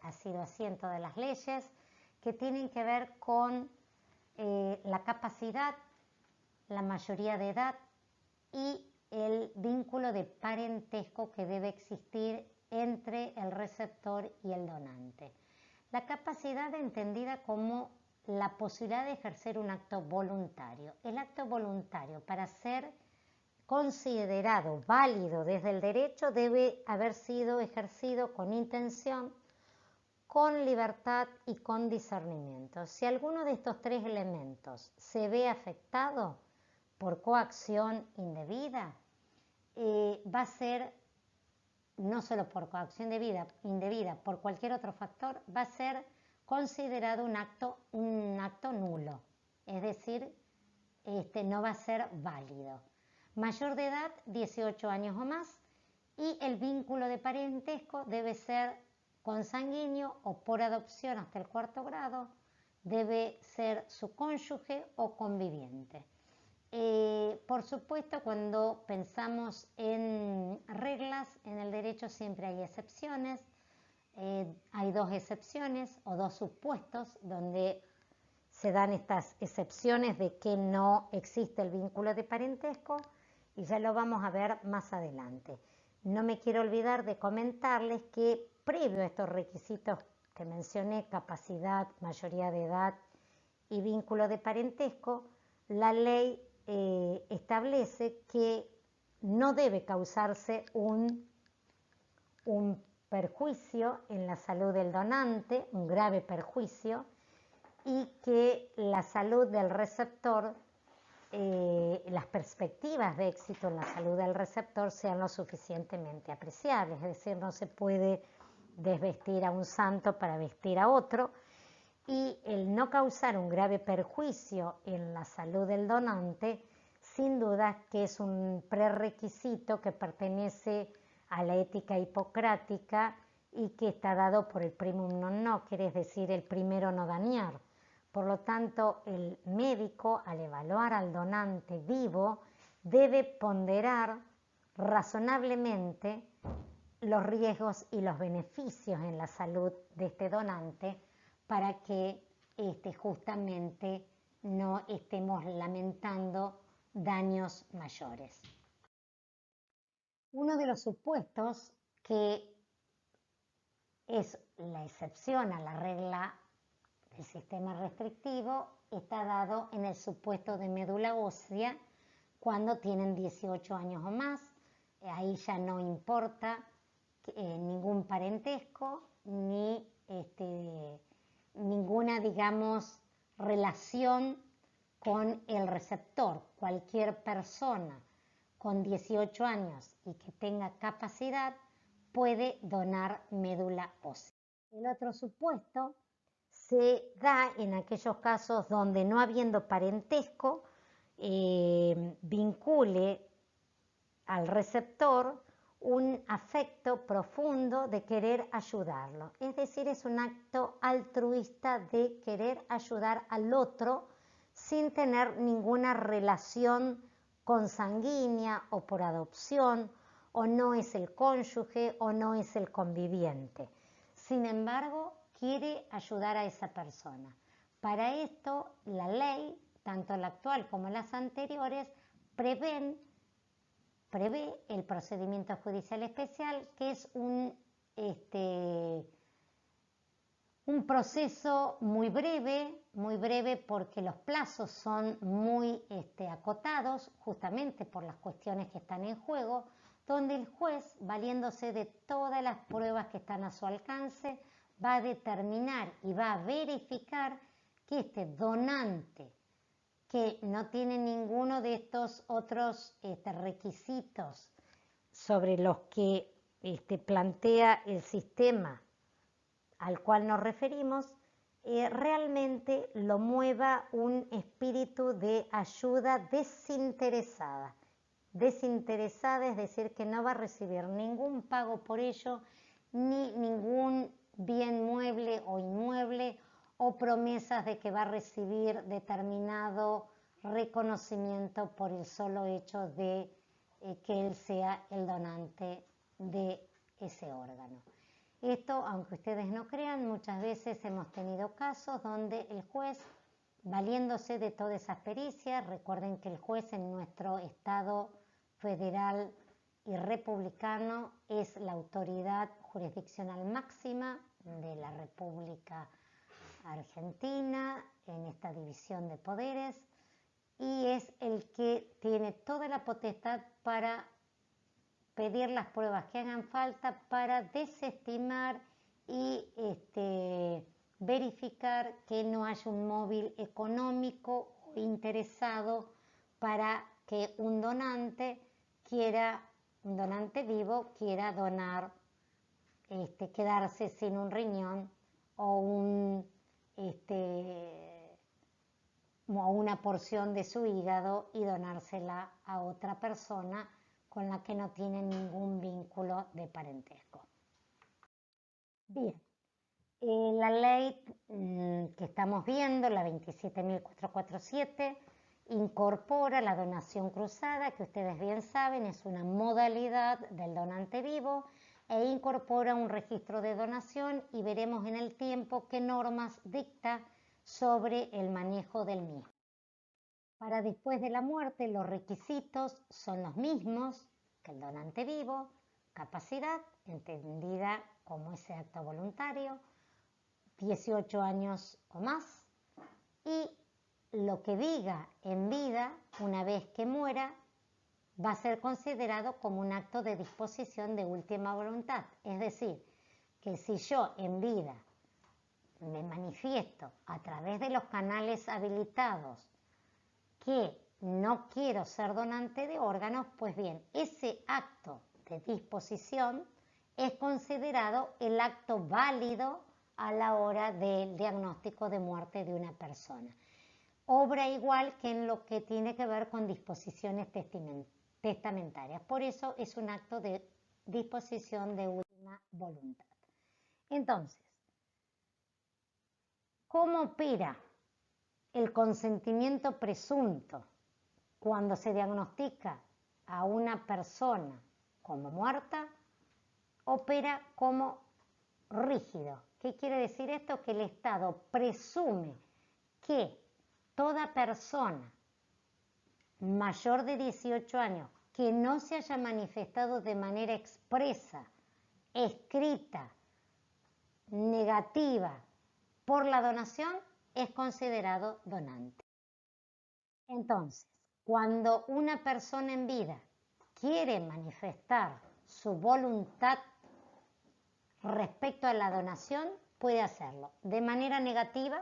ha sido así en todas las leyes, que tienen que ver con la capacidad, la mayoría de edad y el vínculo de parentesco que debe existir entre el receptor y el donante. La capacidad entendida como la posibilidad de ejercer un acto voluntario. El acto voluntario, para ser considerado válido desde el derecho, debe haber sido ejercido con intención, con libertad y con discernimiento. Si alguno de estos tres elementos se ve afectado por coacción indebida, va a ser, no solo por coacción indebida, por cualquier otro factor, va a ser considerado un acto nulo, es decir, no va a ser válido. Mayor de edad, 18 años o más, y el vínculo de parentesco debe ser consanguíneo o por adopción hasta el 4º grado, debe ser su cónyuge o conviviente. Por supuesto, cuando pensamos en reglas en el derecho siempre hay excepciones. Hay dos excepciones o dos supuestos donde se dan estas excepciones de que no existe el vínculo de parentesco y ya lo vamos a ver más adelante. No me quiero olvidar de comentarles que previo a estos requisitos que mencioné, capacidad, mayoría de edad y vínculo de parentesco, la ley establece que no debe causarse un perjuicio en la salud del donante, un grave perjuicio, y que la salud del receptor, las perspectivas de éxito en la salud del receptor sean lo suficientemente apreciables. Es decir, no se puede desvestir a un santo para vestir a otro, y el no causar un grave perjuicio en la salud del donante, sin duda que es un prerequisito que pertenece a la ética hipocrática y que está dado por el primum non nocere, es decir, el primero no dañar. Por lo tanto, el médico, al evaluar al donante vivo, debe ponderar razonablemente los riesgos y los beneficios en la salud de este donante para que justamente no estemos lamentando daños mayores. Uno de los supuestos que es la excepción a la regla del sistema restrictivo está dado en el supuesto de médula ósea cuando tienen 18 años o más. Ahí ya no importa ningún parentesco ni ninguna, digamos, relación con el receptor. Cualquier persona con 18 años y que tenga capacidad puede donar médula ósea. El otro supuesto se da en aquellos casos donde, no habiendo parentesco, vincule al receptor un afecto profundo de querer ayudarlo. Es decir, es un acto altruista de querer ayudar al otro sin tener ninguna relación consanguínea o por adopción, o no es el cónyuge o no es el conviviente. Sin embargo, quiere ayudar a esa persona. Para esto, la ley, tanto la actual como las anteriores, prevé el procedimiento judicial especial, que es un proceso muy breve porque los plazos son muy acotados, justamente por las cuestiones que están en juego, donde el juez, valiéndose de todas las pruebas que están a su alcance, va a determinar y va a verificar que este donante, que no tiene ninguno de estos otros requisitos sobre los que plantea el sistema al cual nos referimos, realmente lo mueva un espíritu de ayuda desinteresada. Desinteresada es decir, que no va a recibir ningún pago por ello, ni ningún bien mueble o inmueble, o promesas de que va a recibir determinado reconocimiento por el solo hecho de que él sea el donante de ese órgano. Esto, aunque ustedes no crean, muchas veces hemos tenido casos donde el juez, valiéndose de toda esa pericia, recuerden que el juez en nuestro Estado federal y republicano es la autoridad jurisdiccional máxima de la República Argentina en esta división de poderes, y es el que tiene toda la potestad para pedir las pruebas que hagan falta para desestimar y verificar que no haya un móvil económico o interesado para que un donante vivo quiera donar, quedarse sin un riñón o una porción de su hígado y donársela a otra persona con la que no tiene ningún vínculo de parentesco. Bien, la ley que estamos viendo, la 27.447, incorpora la donación cruzada, que ustedes bien saben es una modalidad del donante vivo, e incorpora un registro de donación, y veremos en el tiempo qué normas dicta sobre el manejo del mismo. Para después de la muerte, los requisitos son los mismos que el donante vivo: capacidad, entendida como ese acto voluntario, 18 años o más, y lo que diga en vida, una vez que muera, va a ser considerado como un acto de disposición de última voluntad. Es decir, que si yo en vida me manifiesto a través de los canales habilitados que no quiero ser donante de órganos, pues bien, ese acto de disposición es considerado el acto válido a la hora del diagnóstico de muerte de una persona. Obra igual que en lo que tiene que ver con disposiciones testamentarias. Por eso es un acto de disposición de última voluntad. Entonces, ¿cómo opera el consentimiento presunto cuando se diagnostica a una persona como muerta? Opera como rígido. ¿Qué quiere decir esto? Que el Estado presume que toda persona mayor de 18 años que no se haya manifestado de manera expresa, escrita, negativa por la donación, es considerado donante. Entonces, cuando una persona en vida quiere manifestar su voluntad respecto a la donación, puede hacerlo de manera negativa,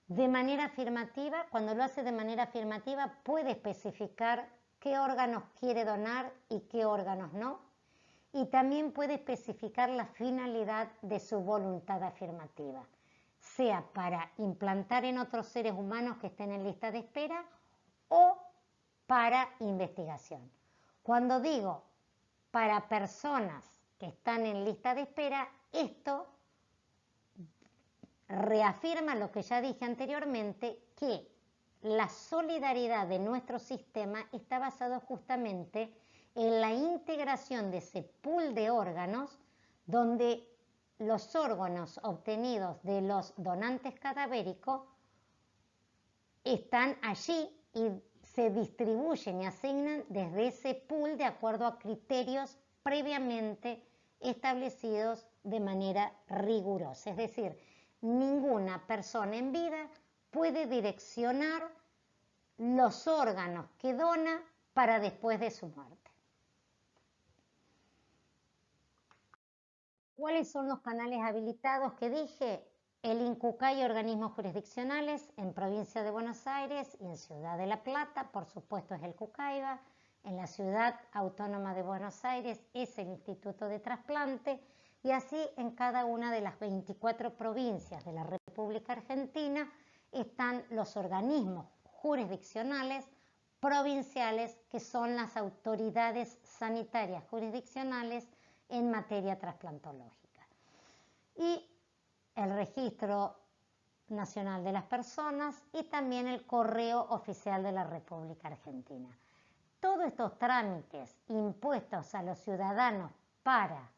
de manera afirmativa. Cuando lo hace de manera afirmativa, puede especificar qué órganos quiere donar y qué órganos no, y también puede especificar la finalidad de su voluntad afirmativa, sea para implantar en otros seres humanos que estén en lista de espera o para investigación. Cuando digo para personas que están en lista de espera, esto reafirma lo que ya dije anteriormente, que la solidaridad de nuestro sistema está basado justamente en la integración de ese pool de órganos, donde los órganos obtenidos de los donantes cadavéricos están allí y se distribuyen y asignan desde ese pool de acuerdo a criterios previamente establecidos de manera rigurosa. Es decir, ninguna persona en vida puede direccionar los órganos que dona para después de su muerte. ¿Cuáles son los canales habilitados que dije? El INCUCAI y organismos jurisdiccionales en provincia de Buenos Aires y en Ciudad de La Plata, por supuesto, es el CUCAIBA. En la Ciudad Autónoma de Buenos Aires es el Instituto de Trasplante y así en cada una de las 24 provincias de la República Argentina están los organismos jurisdiccionales provinciales, que son las autoridades sanitarias jurisdiccionales en materia trasplantológica. Y el Registro Nacional de las Personas y también el Correo Oficial de la República Argentina. Todos estos trámites impuestos a los ciudadanos para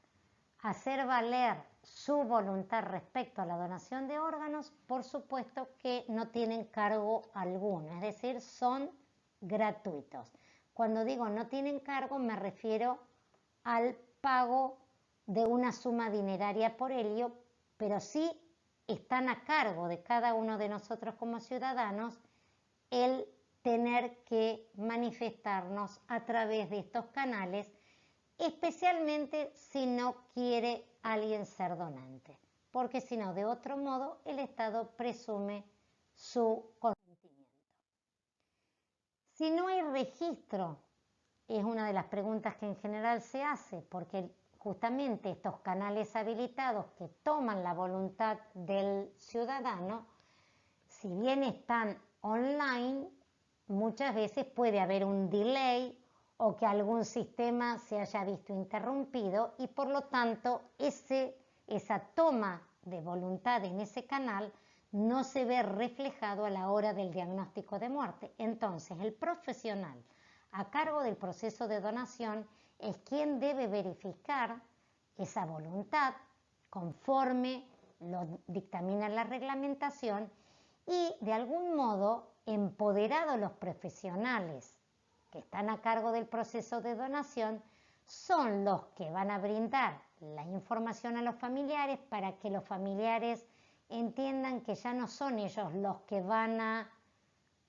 hacer valer su voluntad respecto a la donación de órganos, por supuesto que no tienen cargo alguno, es decir, son gratuitos. Cuando digo no tienen cargo, me refiero al pago de una suma dineraria por ello, pero sí están a cargo de cada uno de nosotros como ciudadanos el tener que manifestarnos a través de estos canales, especialmente si no quiere alguien ser donante, porque si no, de otro modo, el Estado presume su consentimiento. Si no hay registro, es una de las preguntas que en general se hace, porque justamente estos canales habilitados que toman la voluntad del ciudadano, si bien están online, muchas veces puede haber un delay o que algún sistema se haya visto interrumpido y por lo tanto esa toma de voluntad en ese canal no se ve reflejado a la hora del diagnóstico de muerte. Entonces, el profesional a cargo del proceso de donación es quien debe verificar esa voluntad conforme lo dictamina la reglamentación y de algún modo empoderados los profesionales que están a cargo del proceso de donación son los que van a brindar la información a los familiares para que los familiares entiendan que ya no son ellos los que van a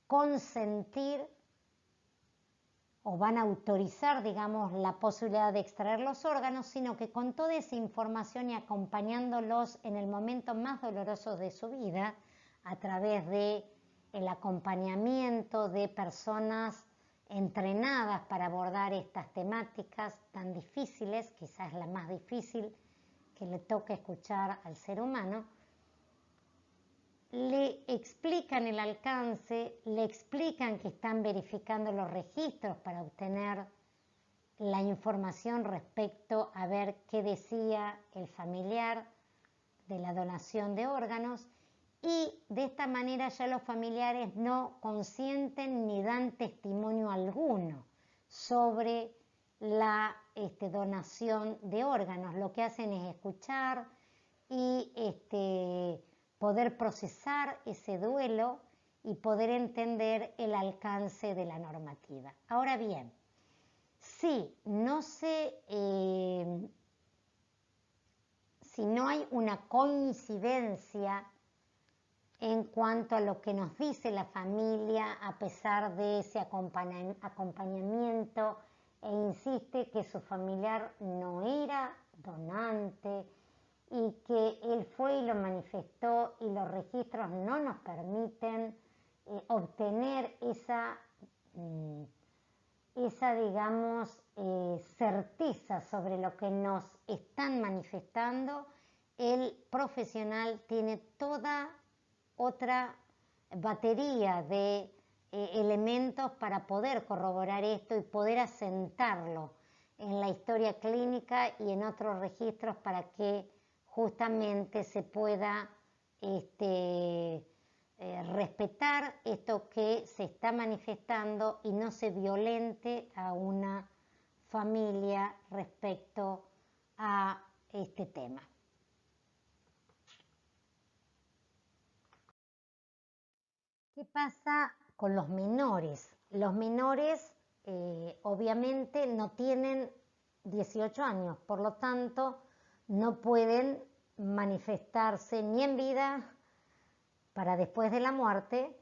consentir o van a autorizar, digamos, la posibilidad de extraer los órganos, sino que con toda esa información y acompañándolos en el momento más doloroso de su vida, a través de el acompañamiento de personas entrenadas para abordar estas temáticas tan difíciles, quizás la más difícil que le toca escuchar al ser humano, le explican el alcance, le explican que están verificando los registros para obtener la información respecto a ver qué decía el familiar de la donación de órganos y de esta manera ya los familiares no consienten ni dan testimonio alguno sobre la donación de órganos. Lo que hacen es escuchar y poder procesar ese duelo y poder entender el alcance de la normativa. Ahora bien, si no hay una coincidencia en cuanto a lo que nos dice la familia, a pesar de ese acompañamiento, e insiste que su familiar no era donante y que él fue y lo manifestó y los registros no nos permiten obtener esa digamos, certeza sobre lo que nos están manifestando, el profesional tiene toda otra batería de elementos para poder corroborar esto y poder asentarlo en la historia clínica y en otros registros para que justamente se pueda respetar esto que se está manifestando y no se violente a una familia respecto a este tema. ¿Qué pasa con los menores? Los menores obviamente no tienen 18 años, por lo tanto no pueden manifestarse ni en vida para después de la muerte,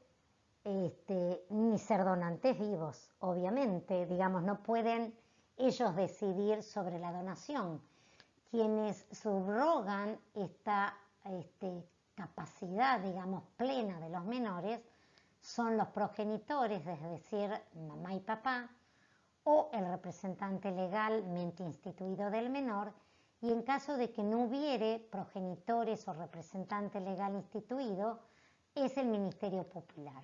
ni ser donantes vivos, obviamente, digamos, no pueden ellos decidir sobre la donación. Quienes subrogan esta capacidad, digamos, plena de los menores son los progenitores, es decir, mamá y papá, o el representante legalmente instituido del menor, y en caso de que no hubiere progenitores o representante legal instituido, es el Ministerio Popular.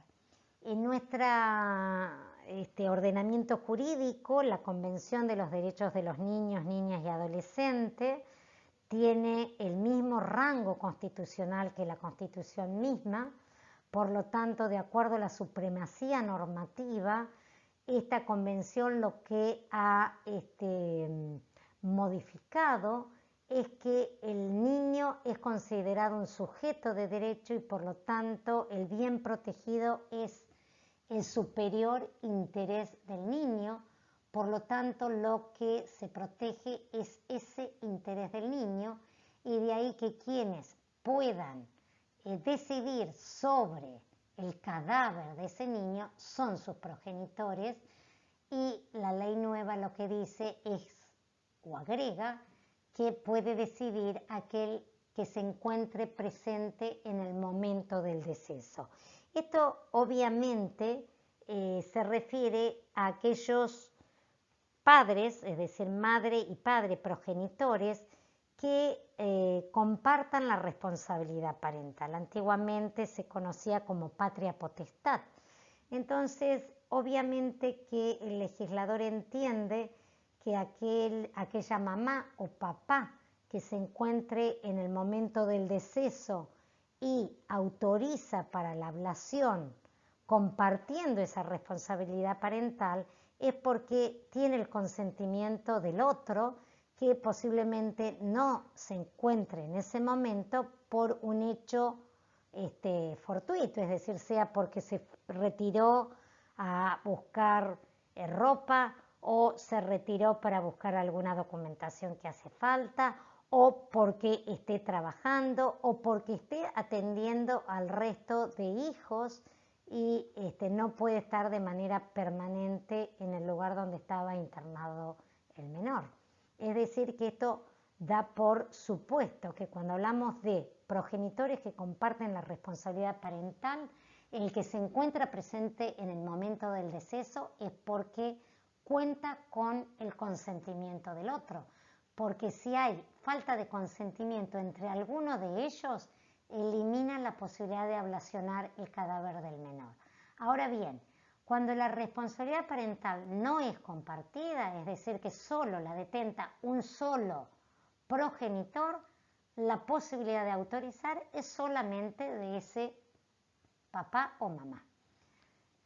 En nuestro ordenamiento jurídico, la Convención de los Derechos de los Niños, Niñas y Adolescentes tiene el mismo rango constitucional que la Constitución misma. Por lo tanto, de acuerdo a la supremacía normativa, esta convención lo que ha modificado es que el niño es considerado un sujeto de derecho y por lo tanto el bien protegido es el superior interés del niño. Por lo tanto, lo que se protege es ese interés del niño, y de ahí que quienes puedan decidir sobre el cadáver de ese niño son sus progenitores, y la ley nueva lo que dice es, o agrega, que puede decidir aquel que se encuentre presente en el momento del deceso. Esto obviamente se refiere a aquellos padres, es decir, madre y padre progenitores, que compartan la responsabilidad parental. Antiguamente se conocía como patria potestad. Entonces, obviamente que el legislador entiende que aquella mamá o papá que se encuentre en el momento del deceso y autoriza para la ablación compartiendo esa responsabilidad parental, es porque tiene el consentimiento del otro, que posiblemente no se encuentre en ese momento por un hecho fortuito, es decir, sea porque se retiró a buscar ropa, o se retiró para buscar alguna documentación que hace falta, o porque esté trabajando, o porque esté atendiendo al resto de hijos y no puede estar de manera permanente en el lugar donde estaba internado el menor. Es decir, que esto da por supuesto que cuando hablamos de progenitores que comparten la responsabilidad parental, el que se encuentra presente en el momento del deceso es porque cuenta con el consentimiento del otro. Porque si hay falta de consentimiento entre alguno de ellos, elimina la posibilidad de ablacionar el cadáver del menor. Ahora bien, cuando la responsabilidad parental no es compartida, es decir, que solo la detenta un solo progenitor, la posibilidad de autorizar es solamente de ese papá o mamá.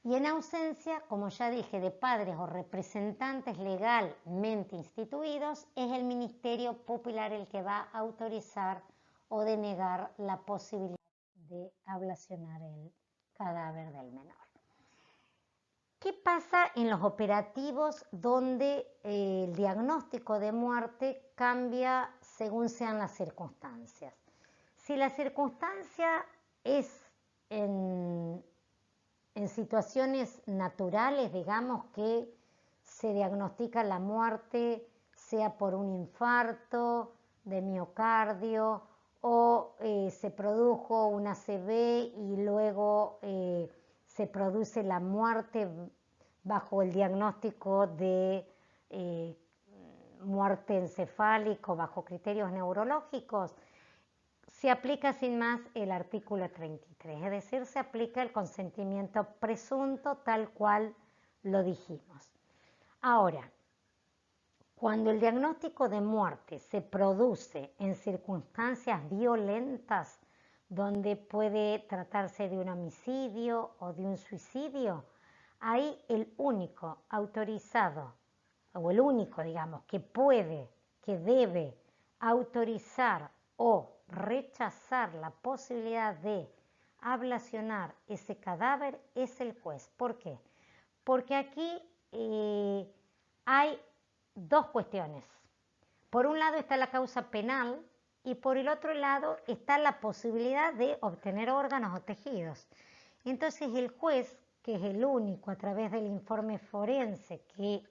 Y en ausencia, como ya dije, de padres o representantes legalmente instituidos, es el Ministerio Popular el que va a autorizar o denegar la posibilidad de ablacionar el cadáver del menor. ¿Qué pasa en los operativos donde el diagnóstico de muerte cambia según sean las circunstancias? Si la circunstancia es en situaciones naturales, digamos que se diagnostica la muerte, sea por un infarto de miocardio o se produjo un ACV y luego se produce la muerte bajo el diagnóstico de muerte encefálica bajo criterios neurológicos, se aplica sin más el artículo 33, es decir, se aplica el consentimiento presunto tal cual lo dijimos. Ahora, cuando el diagnóstico de muerte se produce en circunstancias violentas, donde puede tratarse de un homicidio o de un suicidio, ahí el único autorizado, o el único, digamos, que puede, que debe autorizar o rechazar la posibilidad de ablacionar ese cadáver es el juez. ¿Por qué? Porque aquí hay dos cuestiones. Por un lado está la causa penal y por el otro lado está la posibilidad de obtener órganos o tejidos. Entonces el juez, que es el único a través del informe forense, que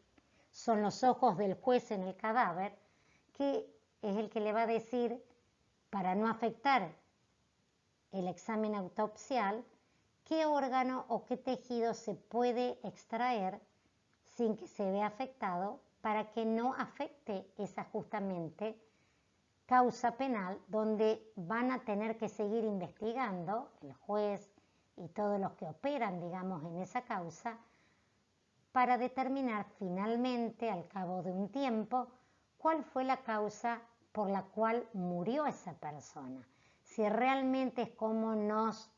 son los ojos del juez en el cadáver, que es el que le va a decir, para no afectar el examen autopsial, qué órgano o qué tejido se puede extraer sin que se vea afectado para que no afecte esa justamente causa penal donde van a tener que seguir investigando el juez y todos los que operan, digamos, en esa causa para determinar finalmente, al cabo de un tiempo, cuál fue la causa por la cual murió esa persona. Si realmente es como nos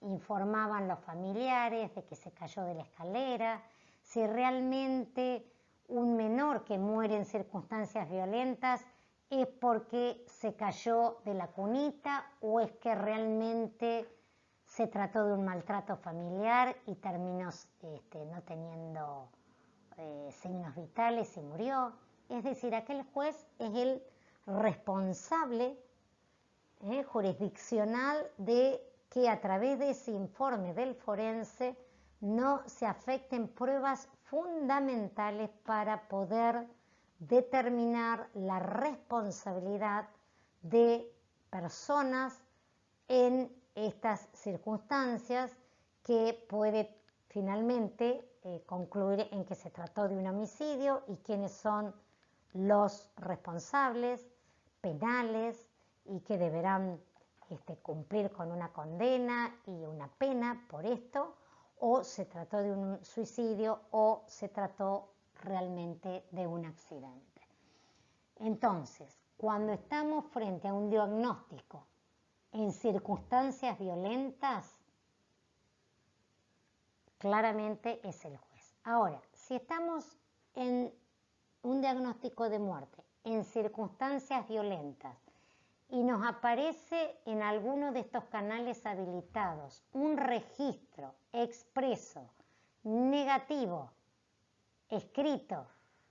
informaban los familiares de que se cayó de la escalera, si realmente un menor que muere en circunstancias violentas es porque se cayó de la cunita o es que realmente se trató de un maltrato familiar y terminó no teniendo signos vitales y murió. Es decir, aquel juez es el responsable jurisdiccional de que a través de ese informe del forense no se afecten pruebas fundamentales para poder determinar la responsabilidad de personas en estas circunstancias que puede finalmente concluir en que se trató de un homicidio y quiénes son los responsables penales y que deberán cumplir con una condena y una pena por esto, o se trató de un suicidio o se trató realmente de un accidente. Entonces, cuando estamos frente a un diagnóstico en circunstancias violentas, claramente es el juez. Ahora, si estamos en un diagnóstico de muerte en circunstancias violentas y nos aparece en alguno de estos canales habilitados un registro expreso, negativo, escrito,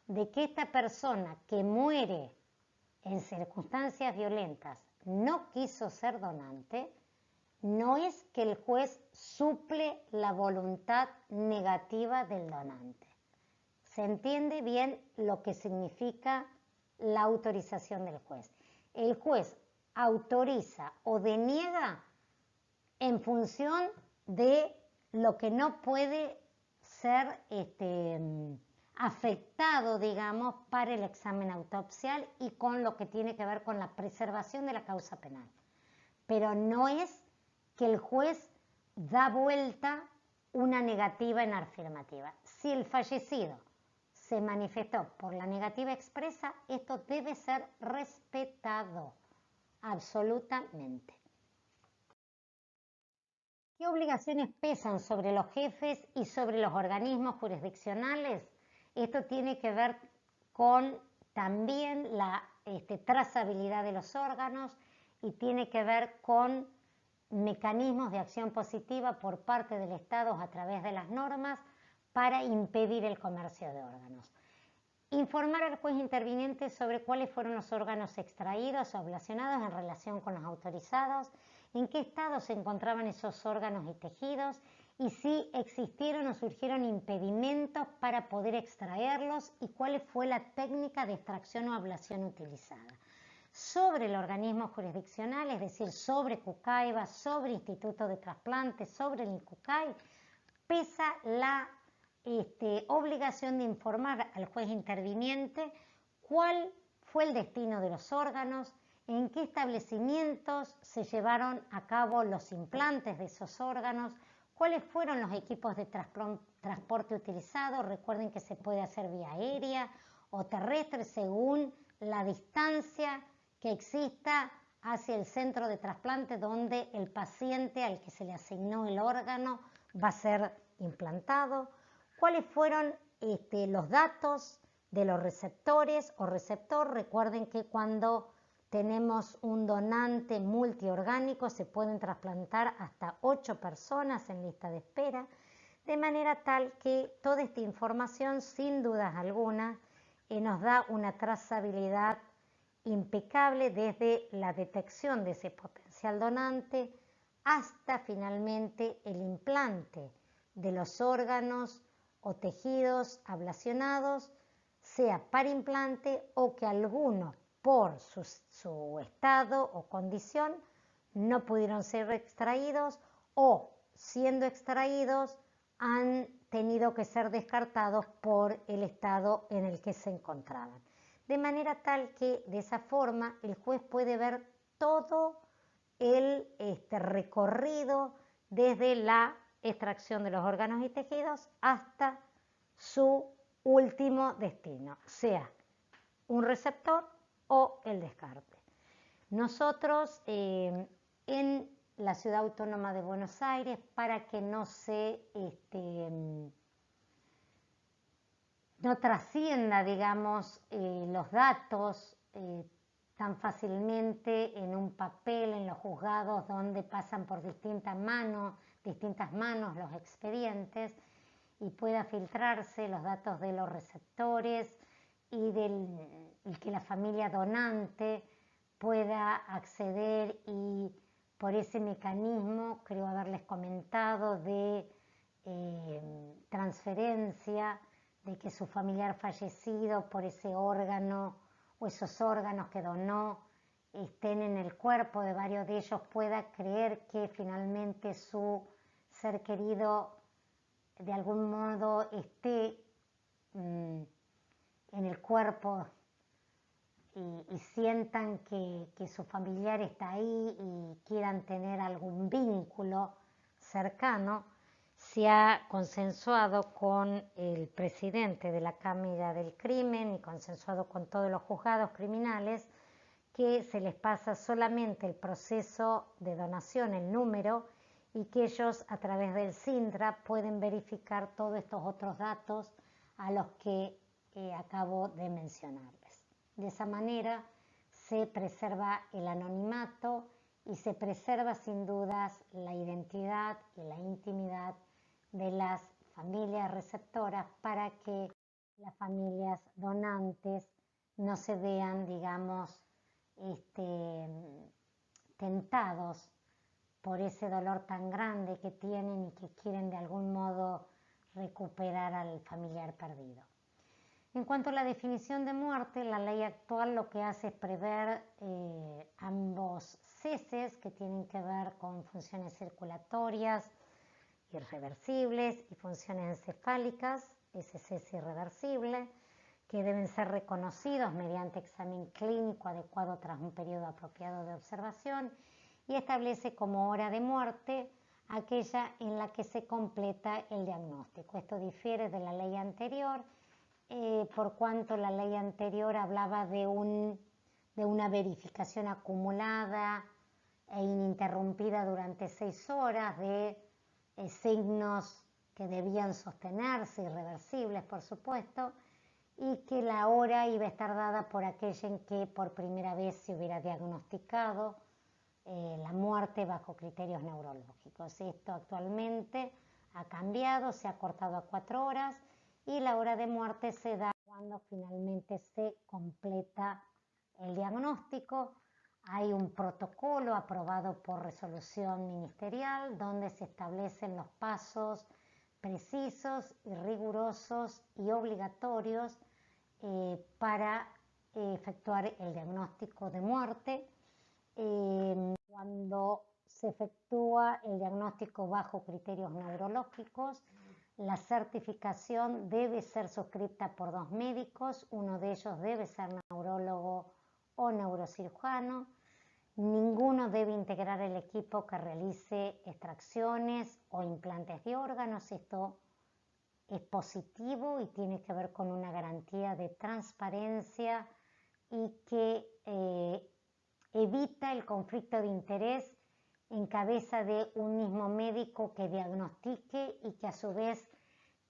de que esta persona que muere en circunstancias violentas no quiso ser donante, no es que el juez suple la voluntad negativa del donante. ¿Se entiende bien lo que significa la autorización del juez? El juez autoriza o deniega en función de lo que no puede ser afectado, digamos, para el examen autopsial y con lo que tiene que ver con la preservación de la causa penal. Pero no es que el juez da vuelta una negativa en afirmativa. Si el fallecido se manifestó por la negativa expresa, esto debe ser respetado absolutamente. ¿Qué obligaciones pesan sobre los jefes y sobre los organismos jurisdiccionales? Esto tiene que ver con también la trazabilidad de los órganos y tiene que ver con mecanismos de acción positiva por parte del Estado a través de las normas para impedir el comercio de órganos. Informar al juez interviniente sobre cuáles fueron los órganos extraídos o ablacionados en relación con los autorizados, en qué estado se encontraban esos órganos y tejidos y si existieron o surgieron impedimentos para poder extraerlos y cuál fue la técnica de extracción o ablación utilizada. Sobre el organismo jurisdiccional, es decir, sobre Cucaiba, sobre Instituto de Trasplantes, sobre el INCUCAI, pesa la obligación de informar al juez interviniente cuál fue el destino de los órganos, en qué establecimientos se llevaron a cabo los implantes de esos órganos, cuáles fueron los equipos de transporte utilizados. Recuerden que se puede hacer vía aérea o terrestre según la distancia que exista hacia el centro de trasplante donde el paciente al que se le asignó el órgano va a ser implantado, cuáles fueron los datos de los receptores o receptor. Recuerden que cuando tenemos un donante multiorgánico se pueden trasplantar hasta 8 personas en lista de espera, de manera tal que toda esta información, sin dudas alguna, nos da una trazabilidad impecable desde la detección de ese potencial donante hasta finalmente el implante de los órganos o tejidos ablacionados, sea para implante o que alguno por su estado o condición no pudieron ser extraídos o siendo extraídos han tenido que ser descartados por el estado en el que se encontraban. De manera tal que de esa forma el juez puede ver todo el recorrido desde la extracción de los órganos y tejidos hasta su último destino, sea un receptor o el descarte. Nosotros en la Ciudad Autónoma de Buenos Aires, para que no trascienda, digamos, los datos tan fácilmente en un papel en los juzgados donde pasan por distintas manos los expedientes, y pueda filtrarse los datos de los receptores y que la familia donante pueda acceder, y por ese mecanismo, creo haberles comentado, de transferencia, de que su familiar fallecido por ese órgano o esos órganos que donó estén en el cuerpo de varios de ellos, pueda creer que finalmente su ser querido de algún modo esté en el cuerpo, y sientan que su familiar está ahí y quieran tener algún vínculo cercano. Se ha consensuado con el presidente de la Cámara del Crimen y consensuado con todos los juzgados criminales que se les pasa solamente el proceso de donación, el número, y que ellos a través del SINDRA pueden verificar todos estos otros datos a los que acabo de mencionarles. De esa manera se preserva el anonimato y se preserva sin dudas la identidad y la intimidad de las familias receptoras, para que las familias donantes no se vean, digamos, tentados por ese dolor tan grande que tienen y que quieren de algún modo recuperar al familiar perdido. En cuanto a la definición de muerte, la ley actual lo que hace es prever ambos ceses que tienen que ver con funciones circulatorias irreversibles y funciones encefálicas, ese cese irreversible, que deben ser reconocidos mediante examen clínico adecuado tras un periodo apropiado de observación, y establece como hora de muerte aquella en la que se completa el diagnóstico. Esto difiere de la ley anterior, por cuanto la ley anterior hablaba de una verificación acumulada e ininterrumpida durante 6 horas de signos que debían sostenerse, irreversibles por supuesto, y que la hora iba a estar dada por aquella en que por primera vez se hubiera diagnosticado la muerte bajo criterios neurológicos. Esto actualmente ha cambiado, se ha cortado a 4 horas, y la hora de muerte se da cuando finalmente se completa el diagnóstico. Hay un protocolo aprobado por resolución ministerial donde se establecen los pasos precisos y rigurosos y obligatorios para efectuar el diagnóstico de muerte. Cuando se efectúa el diagnóstico bajo criterios neurológicos, la certificación debe ser suscrita por 2 médicos, uno de ellos debe ser neurólogo o neurocirujano. Ninguno debe integrar el equipo que realice extracciones o implantes de órganos. Esto es positivo y tiene que ver con una garantía de transparencia y que evita el conflicto de interés en cabeza de un mismo médico que diagnostique y que a su vez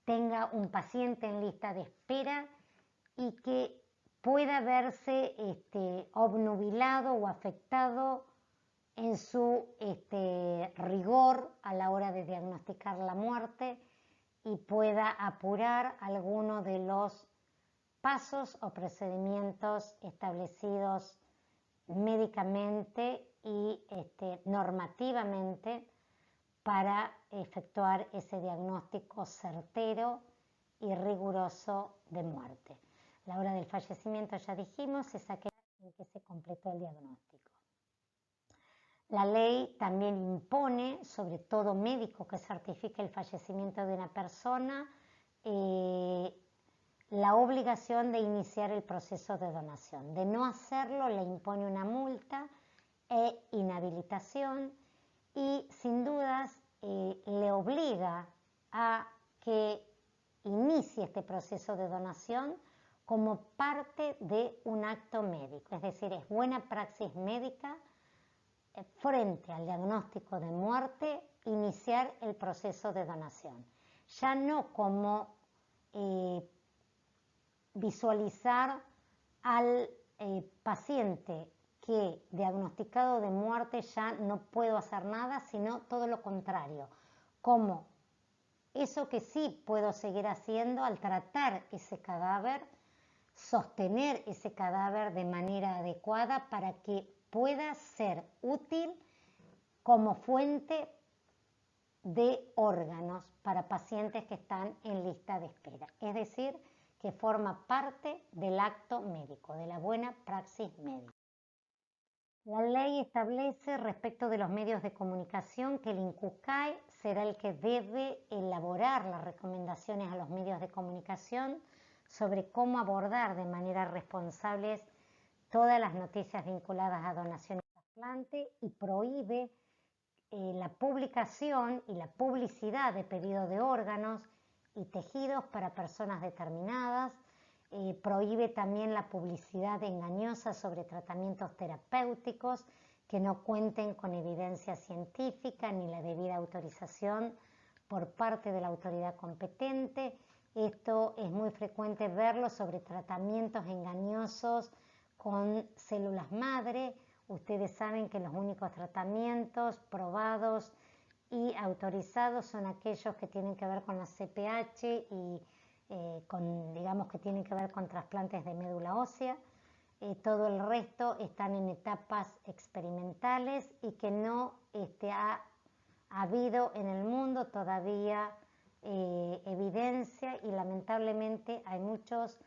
tenga un paciente en lista de espera, y que pueda verse obnubilado o afectado en su rigor a la hora de diagnosticar la muerte, y pueda apurar alguno de los pasos o procedimientos establecidos médicamente y normativamente para efectuar ese diagnóstico certero y riguroso de muerte. La hora del fallecimiento, ya dijimos, es aquella en que se completó el diagnóstico. La ley también impone, sobre todo médico que certifique el fallecimiento de una persona, la obligación de iniciar el proceso de donación. De no hacerlo, le impone una multa e inhabilitación y sin dudas le obliga a que inicie este proceso de donación como parte de un acto médico. Es decir, es buena praxis médica frente al diagnóstico de muerte iniciar el proceso de donación. Ya no como visualizar al paciente que diagnosticado de muerte ya no puedo hacer nada, sino todo lo contrario, como eso que sí puedo seguir haciendo al tratar ese cadáver, sostener ese cadáver de manera adecuada para que pueda ser útil como fuente de órganos para pacientes que están en lista de espera. Es decir, que forma parte del acto médico, de la buena praxis médica. La ley establece respecto de los medios de comunicación que el INCUCAI será el que debe elaborar las recomendaciones a los medios de comunicación sobre cómo abordar de manera responsable todas las noticias vinculadas a donación y trasplante y prohíbe la publicación y la publicidad de pedido de órganos y tejidos para personas determinadas. Prohíbe también la publicidad engañosa sobre tratamientos terapéuticos que no cuenten con evidencia científica ni la debida autorización por parte de la autoridad competente. Esto es muy frecuente verlo sobre tratamientos engañosos con células madre. Ustedes saben que los únicos tratamientos probados y autorizados son aquellos que tienen que ver con la CPH y digamos que tienen que ver con trasplantes de médula ósea. Todo el resto están en etapas experimentales y que no ha habido en el mundo todavía evidencia y lamentablemente hay muchos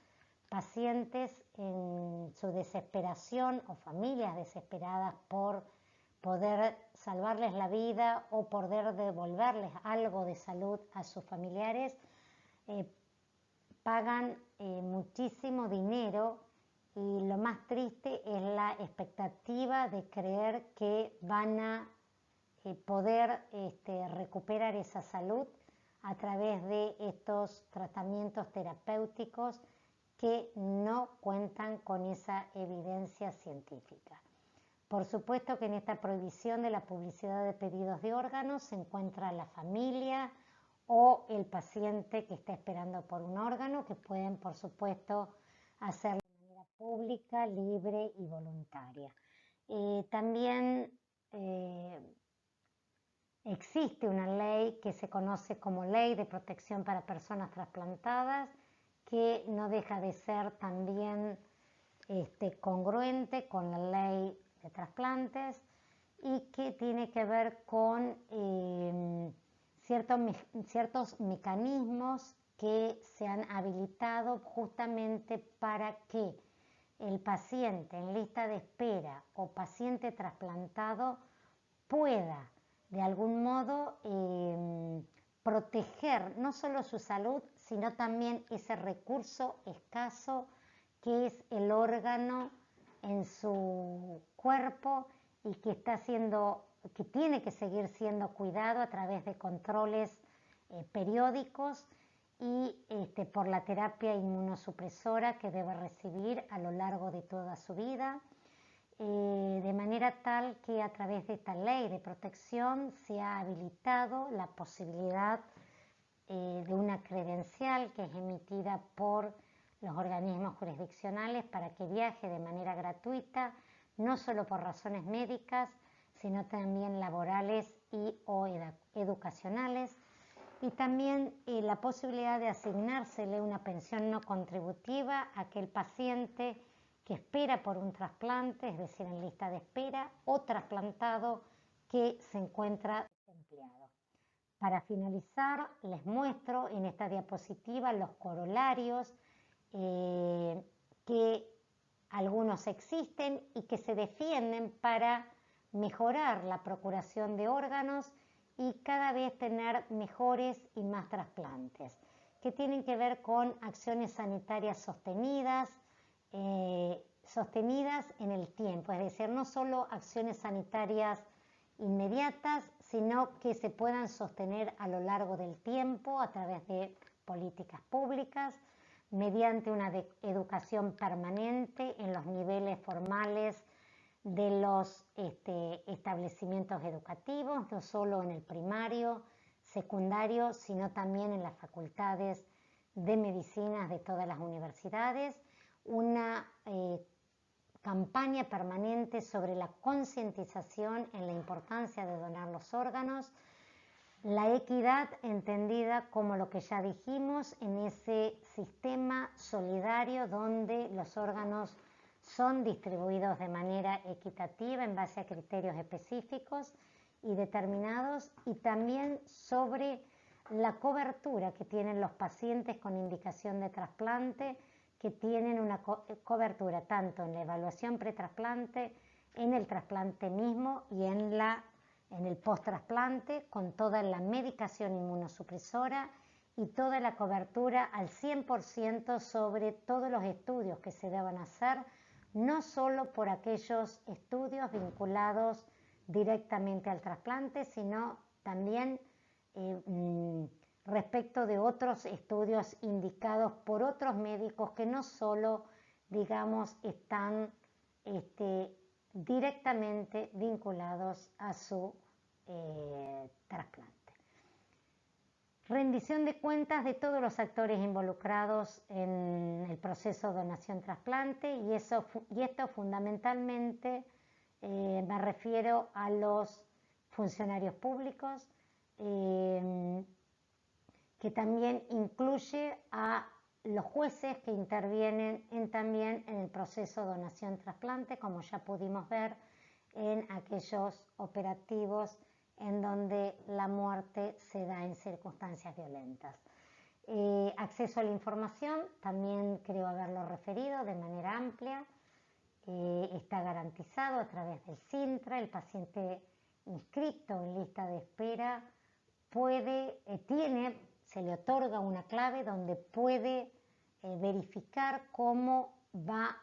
pacientes en su desesperación o familias desesperadas por poder salvarles la vida o poder devolverles algo de salud a sus familiares, pagan muchísimo dinero y lo más triste es la expectativa de creer que van a poder recuperar esa salud a través de estos tratamientos terapéuticos que no cuentan con esa evidencia científica. Por supuesto que en esta prohibición de la publicidad de pedidos de órganos se encuentra la familia o el paciente que está esperando por un órgano, que pueden, por supuesto, hacerlo de manera pública, libre y voluntaria. También existe una ley que se conoce como Ley de Protección para Personas Trasplantadas, que no deja de ser también congruente con la ley de trasplantes y que tiene que ver con ciertos mecanismos que se han habilitado justamente para que el paciente en lista de espera o paciente trasplantado pueda de algún modo proteger no solo su salud, sino también ese recurso escaso que es el órgano en su cuerpo y que que tiene que seguir siendo cuidado a través de controles periódicos y por la terapia inmunosupresora que debe recibir a lo largo de toda su vida. De manera tal que a través de esta ley de protección se ha habilitado la posibilidad de una credencial que es emitida por los organismos jurisdiccionales para que viaje de manera gratuita, no solo por razones médicas, sino también laborales y o educacionales, y también la posibilidad de asignársele una pensión no contributiva a aquel paciente que espera por un trasplante, es decir, en lista de espera, o trasplantado que se encuentra desempleado. Para finalizar, les muestro en esta diapositiva los corolarios que algunos existen y que se defienden para mejorar la procuración de órganos y cada vez tener mejores y más trasplantes, que tienen que ver con acciones sanitarias sostenidas, sostenidas en el tiempo, es decir, no solo acciones sanitarias inmediatas, sino que se puedan sostener a lo largo del tiempo a través de políticas públicas, mediante una educación permanente en los niveles formales de los establecimientos educativos, no solo en el primario, secundario, sino también en las facultades de medicinas de todas las universidades, una campaña permanente sobre la concientización en la importancia de donar los órganos, la equidad entendida como lo que ya dijimos en ese sistema solidario donde los órganos son distribuidos de manera equitativa en base a criterios específicos y determinados, y también sobre la cobertura que tienen los pacientes con indicación de trasplante, que tienen una cobertura tanto en la evaluación pretrasplante, en el trasplante mismo y en el post-trasplante, con toda la medicación inmunosupresora y toda la cobertura al 100% sobre todos los estudios que se deban hacer, no solo por aquellos estudios vinculados directamente al trasplante, sino también respecto de otros estudios indicados por otros médicos que no solo, digamos, están directamente vinculados a su trasplante. Rendición de cuentas de todos los actores involucrados en el proceso de donación-trasplante, y esto fundamentalmente me refiero a los funcionarios públicos, que también incluye a los jueces que intervienen también en el proceso de donación-trasplante, como ya pudimos ver en aquellos operativos en donde la muerte se da en circunstancias violentas. Acceso a la información, también creo haberlo referido de manera amplia, está garantizado a través del SINTRA. El paciente inscrito en lista de espera se le otorga una clave donde puede verificar cómo va,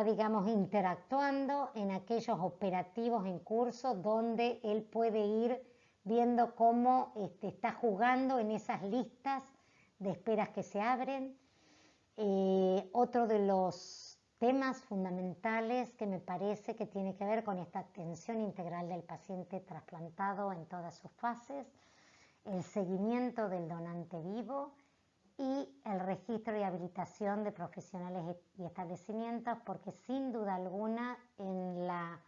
digamos, interactuando en aquellos operativos en curso, donde él puede ir viendo cómo está jugando en esas listas de esperas que se abren. Otro de los temas fundamentales que me parece que tiene que ver con esta atención integral del paciente trasplantado en todas sus fases, el seguimiento del donante vivo y el registro y habilitación de profesionales y establecimientos, porque sin duda alguna en la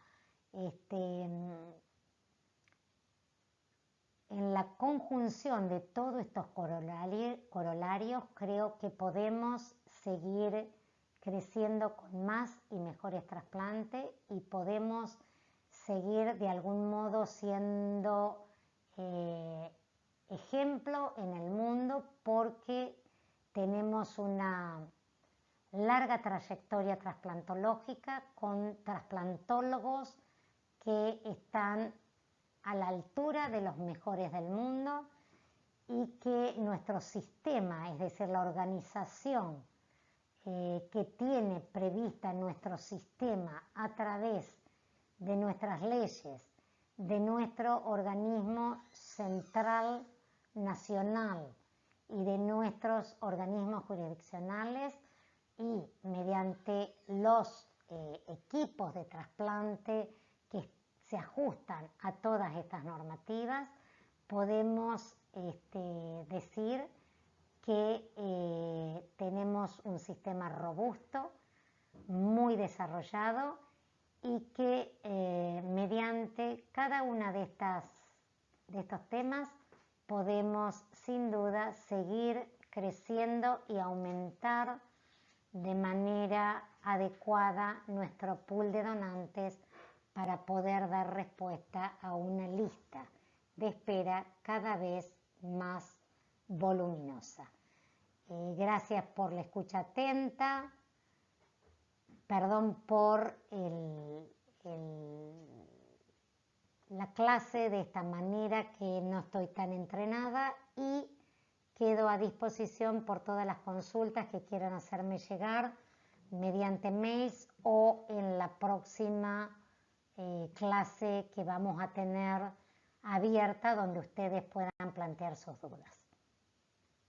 conjunción de todos estos corolarios creo que podemos seguir creciendo con más y mejores trasplantes, y podemos seguir de algún modo siendo ejemplo en el mundo, porque tenemos una larga trayectoria trasplantológica con trasplantólogos que están a la altura de los mejores del mundo, y que nuestro sistema, es decir, la organización que tiene prevista nuestro sistema a través de nuestras leyes, de nuestro organismo central nacional y de nuestros organismos jurisdiccionales, y mediante los equipos de trasplante que se ajustan a todas estas normativas, podemos decir que tenemos un sistema robusto, muy desarrollado, y que mediante cada una de estos temas podemos sin duda seguir creciendo y aumentar de manera adecuada nuestro pool de donantes para poder dar respuesta a una lista de espera cada vez más voluminosa. Gracias por la escucha atenta. perdón por la clase de esta manera que no estoy tan entrenada y quedo a disposición por todas las consultas que quieran hacerme llegar mediante mails o en la próxima clase que vamos a tener abierta donde ustedes puedan plantear sus dudas.